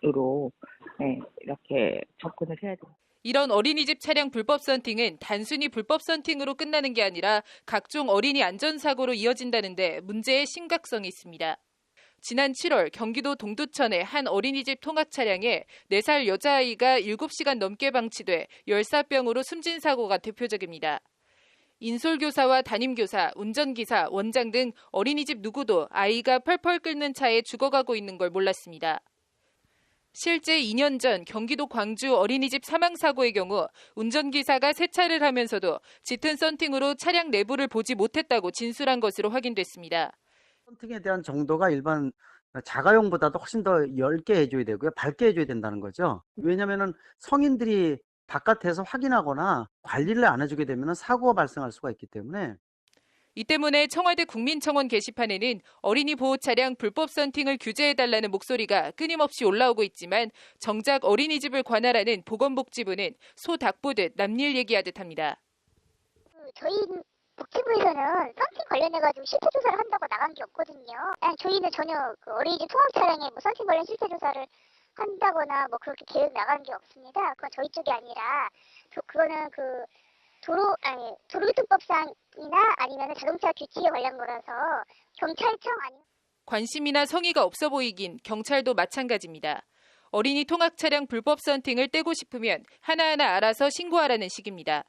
부분으로 이렇게 접근을 해야 됩니다. 이런 어린이집 차량 불법 썬팅은 단순히 불법 썬팅으로 끝나는 게 아니라 각종 어린이 안전사고로 이어진다는데 문제의 심각성이 있습니다. 지난 7월 경기도 동두천의 한 어린이집 통학 차량에 4살 여자아이가 7시간 넘게 방치돼 열사병으로 숨진 사고가 대표적입니다. 인솔교사와 담임교사, 운전기사, 원장 등 어린이집 누구도 아이가 펄펄 끓는 차에 죽어가고 있는 걸 몰랐습니다. 실제 2년 전 경기도 광주 어린이집 사망사고의 경우 운전기사가 세차를 하면서도 짙은 썬팅으로 차량 내부를 보지 못했다고 진술한 것으로 확인됐습니다. 썬팅에 대한 정도가 일반 자가용보다도 훨씬 더 얇게 해줘야 되고요. 밝게 해줘야 된다는 거죠. 왜냐하면 성인들이 바깥에서 확인하거나 관리를 안 해주게 되면 사고가 발생할 수가 있기 때문에 이 때문에 청와대 국민청원 게시판에는 어린이 보호 차량 불법 썬팅을 규제해달라는 목소리가 끊임없이 올라오고 있지만 정작 어린이집을 관할하는 보건복지부는 소 닭보듯 남일 얘기하듯 합니다. 저희 복지부에서는 썬팅 관련해가지고 실태조사를 한다고 나간 게 없거든요. 아니, 저희는 전혀 그 어린이집 통학 차량에 뭐 썬팅 관련 실태조사를 한다거나 뭐 그렇게 계획 나간 게 없습니다. 그건 저희 쪽이 아니라 그거는 그 도로교통법상이나 아니면 자동차 규칙에 관련 거라서 경찰청 아니면 관심이나 성의가 없어 보이긴 경찰도 마찬가지입니다. 어린이 통학 차량 불법 썬팅을 떼고 싶으면 하나하나 알아서 신고하라는 식입니다.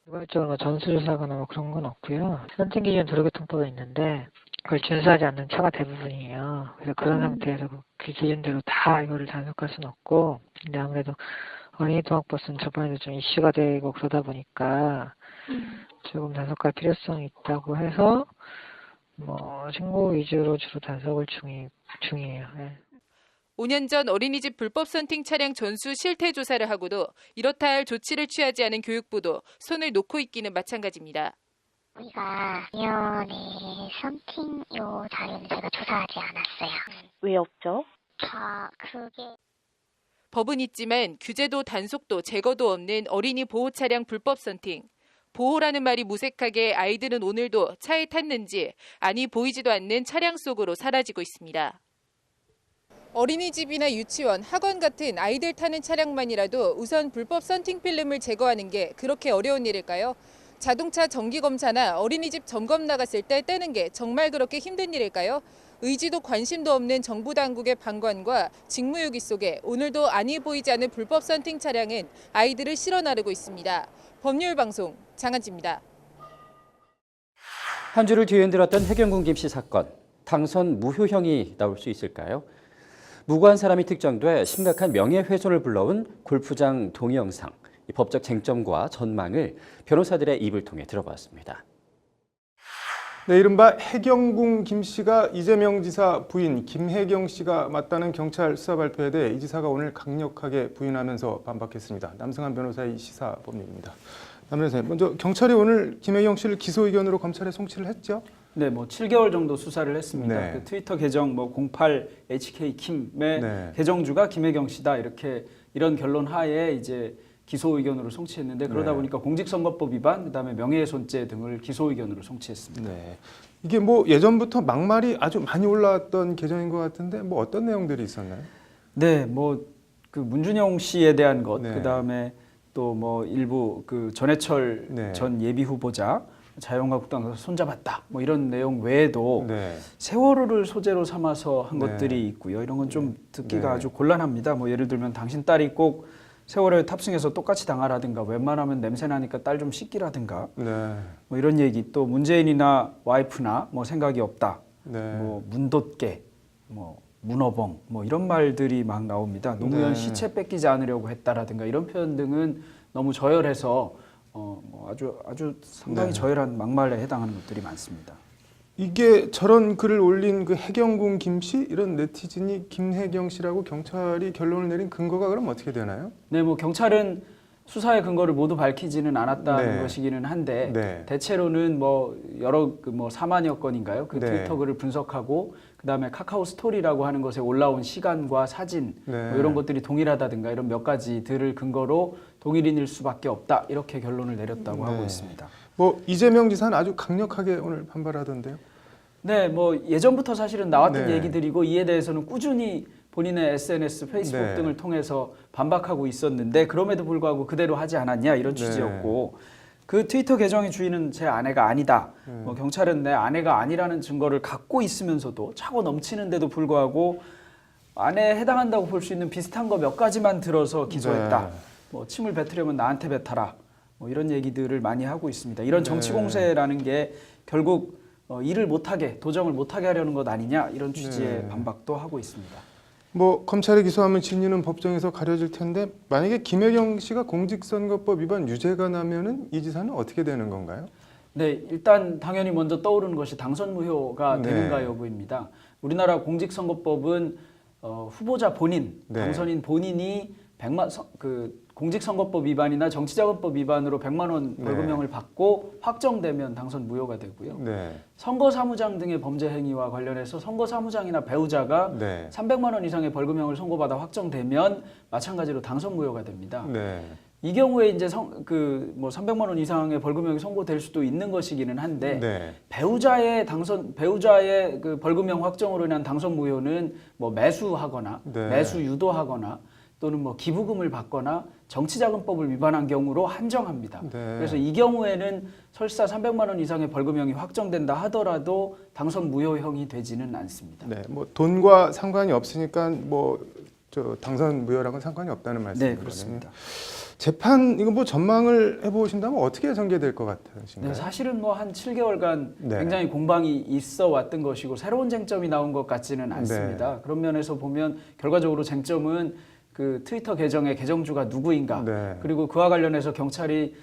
일괄적으로 전수조사하거나 뭐 그런 건 없고요. 썬팅 기준 도로교통법에 있는데 그걸 준수하지 않는 차가 대부분이에요. 그래서 그런 상태에서 그 기준대로 다 이거를 단속할 수는 없고, 근데 아무래도 어린이 통학버스는 저번에도 좀 이슈가 되고 그러다 보니까 조금 단속할 필요성이 있다고 해서 뭐 신고 위주로 주로 단속을 중이에요. 네. 5년 전 어린이집 불법 썬팅 차량 전수 실태 조사를 하고도 이렇다 할 조치를 취하지 않은 교육부도 손을 놓고 있기는 마찬가지입니다. 우리가 작년에 썬팅 요 자료는 제가 조사하지 않았어요. 왜 없죠? 그게 법은 있지만 규제도 단속도 제거도 없는 어린이 보호 차량 불법 썬팅. 보호라는 말이 무색하게 아이들은 오늘도 차에 탔는지 아니 보이지도 않는 차량 속으로 사라지고 있습니다. 어린이집이나 유치원, 학원 같은 아이들 타는 차량만이라도 우선 불법 썬팅 필름을 제거하는 게 그렇게 어려운 일일까요? 자동차 정기검사나 어린이집 점검 나갔을 때 떼는 게 정말 그렇게 힘든 일일까요? 의지도 관심도 없는 정부 당국의 방관과 직무유기 속에 오늘도 아니 보이지 않는 불법 썬팅 차량은 아이들을 실어 나르고 있습니다. 법률방송 장한지입니다. 한 주를 뒤흔들었던 해경군 김씨 사건, 당선 무효형이 나올 수 있을까요? 무고한 사람이 특정돼 심각한 명예훼손을 불러온 골프장 동영상, 이 법적 쟁점과 전망을 변호사들의 입을 통해 들어봤습니다. 네, 이른바 해경궁 김 씨가 이재명 지사 부인 김혜경 씨가 맞다는 경찰 수사 발표에 대해 이 지사가 오늘 강력하게 부인하면서 반박했습니다. 남승환 변호사의 시사법률입니다. 남 변호사님, 먼저 경찰이 오늘 김혜경 씨를 기소 의견으로 검찰에 송치를 했죠? 네, 뭐 7개월 정도 수사를 했습니다. 네. 그 트위터 계정 뭐 08HK킴의 네. 계정주가 김혜경 씨다 이런 결론 하에 이제 기소 의견으로 송치했는데 그러다 네. 보니까 공직선거법 위반, 그다음에 명예훼손죄 등을 기소 의견으로 송치했습니다. 네. 이게 뭐 예전부터 막말이 아주 많이 올라왔던 계정인 것 같은데 뭐 어떤 내용들이 있었나요? 네, 뭐 그 문준영 씨에 대한 것, 네. 그다음에 또 뭐 일부 그 전해철 네. 전 예비 후보자 자유한국당에서 손잡았다 뭐 이런 내용 외에도 네. 세월호를 소재로 삼아서 한 네. 것들이 있고요. 이런 건 좀 듣기가 네. 아주 곤란합니다. 뭐 예를 들면 당신 딸이 꼭 세월호에 탑승해서 똑같이 당하라든가 웬만하면 냄새 나니까 딸 좀 씻기라든가 네. 뭐 이런 얘기, 또 문재인이나 와이프나 뭐 생각이 없다, 네. 뭐 문돗개, 뭐 문어벙 뭐 이런 말들이 막 나옵니다. 노무현 네. 시체 뺏기지 않으려고 했다라든가 이런 표현 등은 너무 저열해서 뭐 아주 상당히 네. 저열한 막말에 해당하는 것들이 많습니다. 이게 저런 글을 올린 그 해경궁 김 씨, 이런 네티즌이 김혜경 씨라고 경찰이 결론을 내린 근거가 그럼 어떻게 되나요? 네, 뭐 경찰은 수사의 근거를 모두 밝히지는 않았다는 네. 것이기는 한데 네. 대체로는 뭐 여러 그 뭐 4만여 건인가요? 그 네. 트위터 글을 분석하고 그다음에 카카오 스토리라고 하는 것에 올라온 시간과 사진 네. 뭐 이런 것들이 동일하다든가 이런 몇 가지들을 근거로 동일인일 수밖에 없다 이렇게 결론을 내렸다고 하고 있습니다. 뭐 이재명 지사는 아주 강력하게 오늘 반발하던데요. 네, 뭐 예전부터 사실은 나왔던 네. 얘기들이고 이에 대해서는 꾸준히 본인의 SNS, 페이스북 네. 등을 통해서 반박하고 있었는데 그럼에도 불구하고 그대로 하지 않았냐 이런 취지였고 그 트위터 계정의 주인은 제 아내가 아니다. 뭐 경찰은 내 아내가 아니라는 증거를 갖고 있으면서도 차고 넘치는데도 불구하고 아내에 해당한다고 볼 수 있는 비슷한 거 몇 가지만 들어서 기소했다. 네. 뭐 침을 뱉으려면 나한테 뱉어라. 뭐 이런 얘기들을 많이 하고 있습니다. 이런 정치 공세라는 게 결국 일을 못하게, 도정을 못하게 하려는 것 아니냐 이런 취지의 네. 반박도 하고 있습니다. 뭐 검찰이 기소하면 진위는 법정에서 가려질 텐데 만약에 김혜경 씨가 공직선거법 위반 유죄가 나면은 이 지사는 어떻게 되는 건가요? 네, 일단 당연히 먼저 떠오르는 것이 당선 무효가 되는가 여부입니다. 우리나라 공직선거법은 후보자 본인, 당선인 본인이 공직선거법 위반이나 정치자금법 위반으로 100만 원 벌금형을 받고 확정되면 당선 무효가 되고요. 선거사무장 등의 범죄 행위와 관련해서 선거사무장이나 배우자가 300만 원 이상의 벌금형을 선고받아 확정되면 마찬가지로 당선 무효가 됩니다. 이 경우에 이제 300만 원 이상의 벌금형이 선고될 수도 있는 것이기는 한데 배우자의 그 벌금형 확정으로 인한 당선 무효는 뭐 매수하거나 매수 유도하거나 또는 뭐 기부금을 받거나 정치자금법을 위반한 경우로 한정합니다. 그래서 이 경우에는 설사 300만 원 이상의 벌금형이 확정된다 하더라도 당선 무효형이 되지는 않습니다. 네, 뭐 돈과 상관이 없으니까 뭐 당선 무효랑은 상관이 없다는 말씀이신 네, 그렇습니다. 거네요. 재판 이거 뭐 전망을 해보신다면 어떻게 전개될 것 같으신가요? 네, 사실은 뭐 한 7개월간 굉장히 공방이 있어 왔던 것이고 새로운 쟁점이 나온 것 같지는 않습니다. 그런 면에서 보면 결과적으로 쟁점은 그 트위터 계정의 계정주가 누구인가 그리고 그와 관련해서 경찰이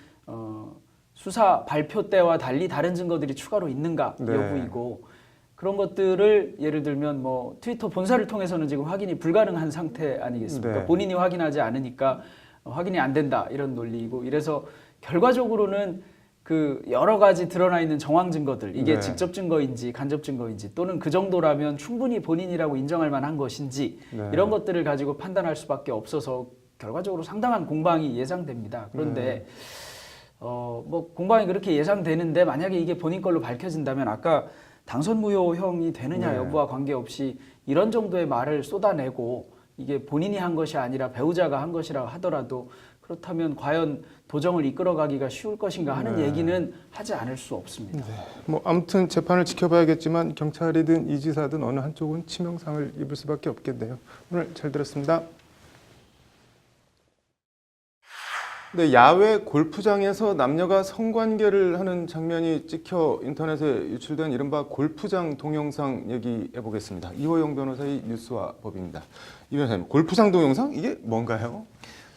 수사 발표 때와 달리 다른 증거들이 추가로 있는가 여부이고 그런 것들을 예를 들면 뭐 트위터 본사를 통해서는 지금 확인이 불가능한 상태 아니겠습니까? 본인이 확인하지 않으니까 확인이 안 된다 이런 논리이고 이래서 결과적으로는 그 여러 가지 드러나 있는 정황 증거들 이게 직접 증거인지 간접 증거인지 또는 그 정도라면 충분히 본인이라고 인정할 만한 것인지 이런 것들을 가지고 판단할 수밖에 없어서 결과적으로 상당한 공방이 예상됩니다. 그런데 뭐 공방이 그렇게 예상되는데 만약에 이게 본인 걸로 밝혀진다면 아까 당선 무효형이 되느냐 여부와 관계없이 이런 정도의 말을 쏟아내고 이게 본인이 한 것이 아니라 배우자가 한 것이라 하더라도 그렇다면 과연 도정을 이끌어가기가 쉬울 것인가 하는 얘기는 하지 않을 수 없습니다. 뭐 아무튼 재판을 지켜봐야겠지만 경찰이든 이 지사든 어느 한쪽은 치명상을 입을 수밖에 없겠네요. 오늘 잘 들었습니다. 네, 야외 골프장에서 남녀가 성관계를 하는 장면이 찍혀 인터넷에 유출된 이른바 골프장 동영상 얘기해 보겠습니다. 이호영 변호사의 뉴스와 법입니다. 이 변호사님, 골프장 동영상 이게 뭔가요?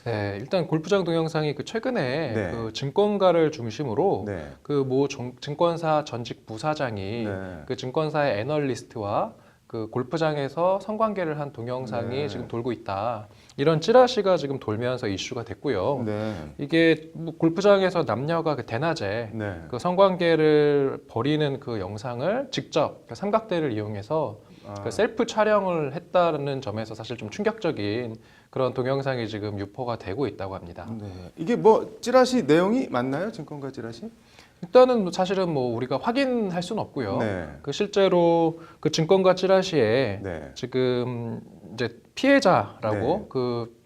네, 일단 골프장 동영상이 최근에 그 증권가를 중심으로 그 모 증권사 전직 부사장이 그 증권사의 애널리스트와 그 골프장에서 성관계를 한 동영상이 지금 돌고 있다. 이런 찌라시가 지금 돌면서 이슈가 됐고요. 이게 뭐 골프장에서 남녀가 그 대낮에 그 성관계를 벌이는 그 영상을 직접 그 삼각대를 이용해서 그 셀프 촬영을 했다는 점에서 사실 좀 충격적인 그런 동영상이 지금 유포가 되고 있다고 합니다. 이게 뭐 찌라시 내용이 맞나요? 증권가 찌라시? 일단은 사실은 뭐 우리가 확인할 수는 없고요. 그 실제로 그 증권가 찌라시에 지금 이제 피해자라고 그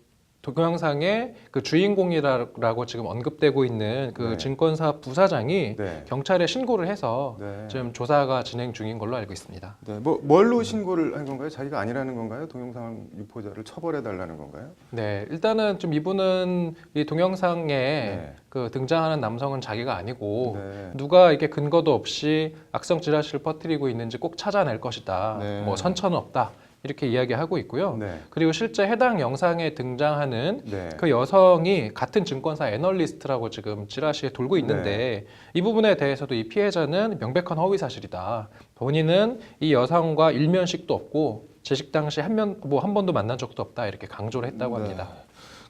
동영상의 그 주인공이라고 지금 언급되고 있는 그 증권사 부사장이 경찰에 신고를 해서 지금 조사가 진행 중인 걸로 알고 있습니다. 뭐 뭘로 신고를 한 건가요? 자기가 아니라는 건가요? 동영상 유포자를 처벌해 달라는 건가요? 네, 일단은 좀 이분은 이 동영상에 그 등장하는 남성은 자기가 아니고 누가 이게 근거도 없이 악성 찌라시를 퍼뜨리고 있는지 꼭 찾아낼 것이다. 뭐 선처는 없다. 이렇게 이야기하고 있고요. 그리고 실제 해당 영상에 등장하는 그 여성이 같은 증권사 애널리스트라고 지금 찌라시에 돌고 있는데 이 부분에 대해서도 이 피해자는 명백한 허위 사실이다. 본인은 이 여성과 일면식도 없고 재식 당시 한 번도 만난 적도 없다. 이렇게 강조를 했다고 합니다.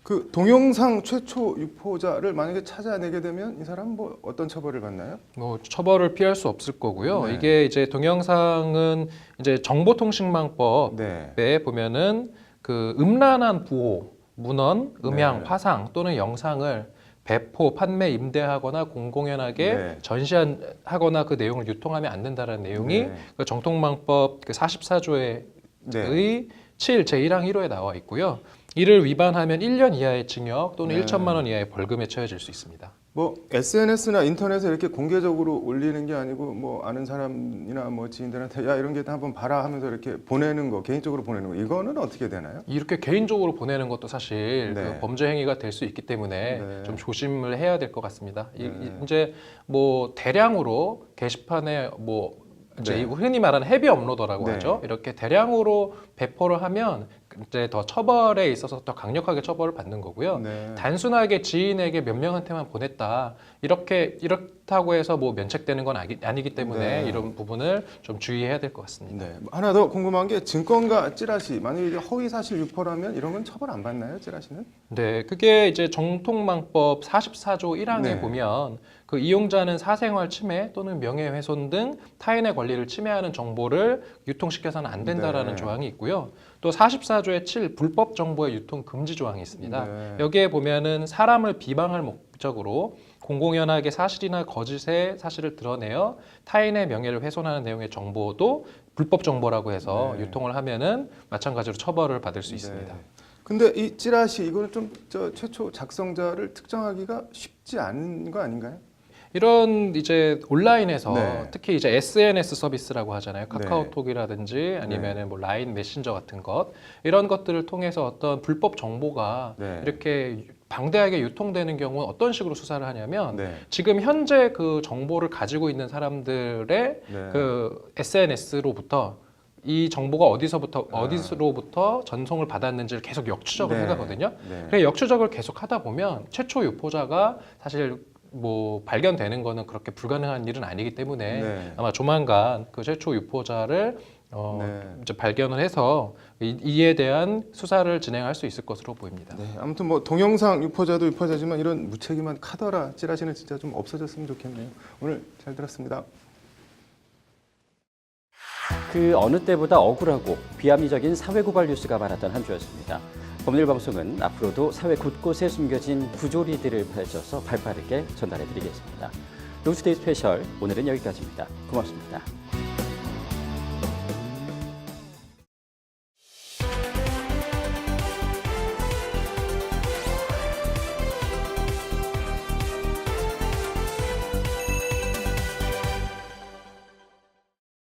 그 동영상 최초 유포자를 만약에 찾아내게 되면 이 사람 뭐 어떤 처벌을 받나요? 뭐 처벌을 피할 수 없을 거고요. 이게 이제 동영상은 이제 정보통신망법에 보면은 그 음란한 부호, 문헌, 음향, 화상 또는 영상을 배포, 판매, 임대하거나 공공연하게 전시하거나 그 내용을 유통하면 안 된다는 내용이 그 정통망법 그 44조의 7 제1항 1호에 나와 있고요. 이를 위반하면 1년 이하의 징역 또는 1천만 원 이하의 벌금에 처해질 수 있습니다. 뭐 SNS나 인터넷에 이렇게 공개적으로 올리는 게 아니고 뭐 아는 사람이나 뭐 지인들한테 야 이런 게 한번 봐라 하면서 이렇게 보내는 거, 개인적으로 보내는 거, 이거는 어떻게 되나요? 이렇게 개인적으로 보내는 것도 사실 네. 그 범죄 행위가 될 수 있기 때문에 네. 좀 조심을 해야 될 것 같습니다. 네. 이제 뭐 대량으로 게시판에 뭐 이제 네. 흔히 말하는 헤비 업로더라고 네. 하죠. 이렇게 대량으로 배포를 하면 이제 더 처벌에 있어서 더 강력하게 처벌을 받는 거고요. 네. 단순하게 지인에게 몇 명한테만 보냈다 이렇다고 해서 뭐 면책되는 건 아니기 때문에 네. 이런 부분을 좀 주의해야 될 것 같습니다. 네. 하나 더 궁금한 게 증권가 찌라시, 만약에 이게 허위 사실 유포라면 이런 건 처벌 안 받나요, 찌라시는? 네, 그게 이제 정통망법 44조 1항에 네. 보면 그 이용자는 사생활 침해 또는 명예훼손 등 타인의 권리를 침해하는 정보를 유통시켜서는 안 된다라는 네. 조항이 있고요. 또 44조의 7 불법 정보의 유통 금지 조항이 있습니다. 네. 여기에 보면은 사람을 비방할 목적으로 공공연하게 사실이나 거짓의 사실을 드러내어 타인의 명예를 훼손하는 내용의 정보도 불법 정보라고 해서 네. 유통을 하면은 마찬가지로 처벌을 받을 수 있습니다. 근데 이 찌라시 이거는 좀 최초 작성자를 특정하기가 쉽지 않은 거 아닌가요? 이런 이제 온라인에서 네. 특히 이제 SNS 서비스라고 하잖아요. 네. 카카오톡이라든지 아니면은 뭐 라인 메신저 같은 것 이런 것들을 통해서 어떤 불법 정보가 네. 이렇게 방대하게 유통되는 경우는 어떤 식으로 수사를 하냐면 네. 지금 현재 그 정보를 가지고 있는 사람들의 네. 그 SNS로부터 이 정보가 어디서로부터 전송을 받았는지를 계속 역추적을 네. 해가거든요. 네. 그래서 역추적을 계속 하다 보면 최초 유포자가 사실 뭐 발견되는 거는 그렇게 불가능한 일은 아니기 때문에 네. 아마 조만간 그 최초 유포자를 네. 이제 발견을 해서 이에 대한 수사를 진행할 수 있을 것으로 보입니다. 네, 아무튼 뭐 동영상 유포자도 유포자지만 이런 무책임한 카더라 찌라시는 진짜 좀 없어졌으면 좋겠네요. 오늘 잘 들었습니다. 그 어느 때보다 억울하고 비합리적인 사회고발 뉴스가 많았던 한 주였습니다. 법률방송은 앞으로도 사회 곳곳에 숨겨진 부조리들을 밝혀서 발빠르게 전달해드리겠습니다. 루스데이 스페셜 오늘은 여기까지입니다. 고맙습니다.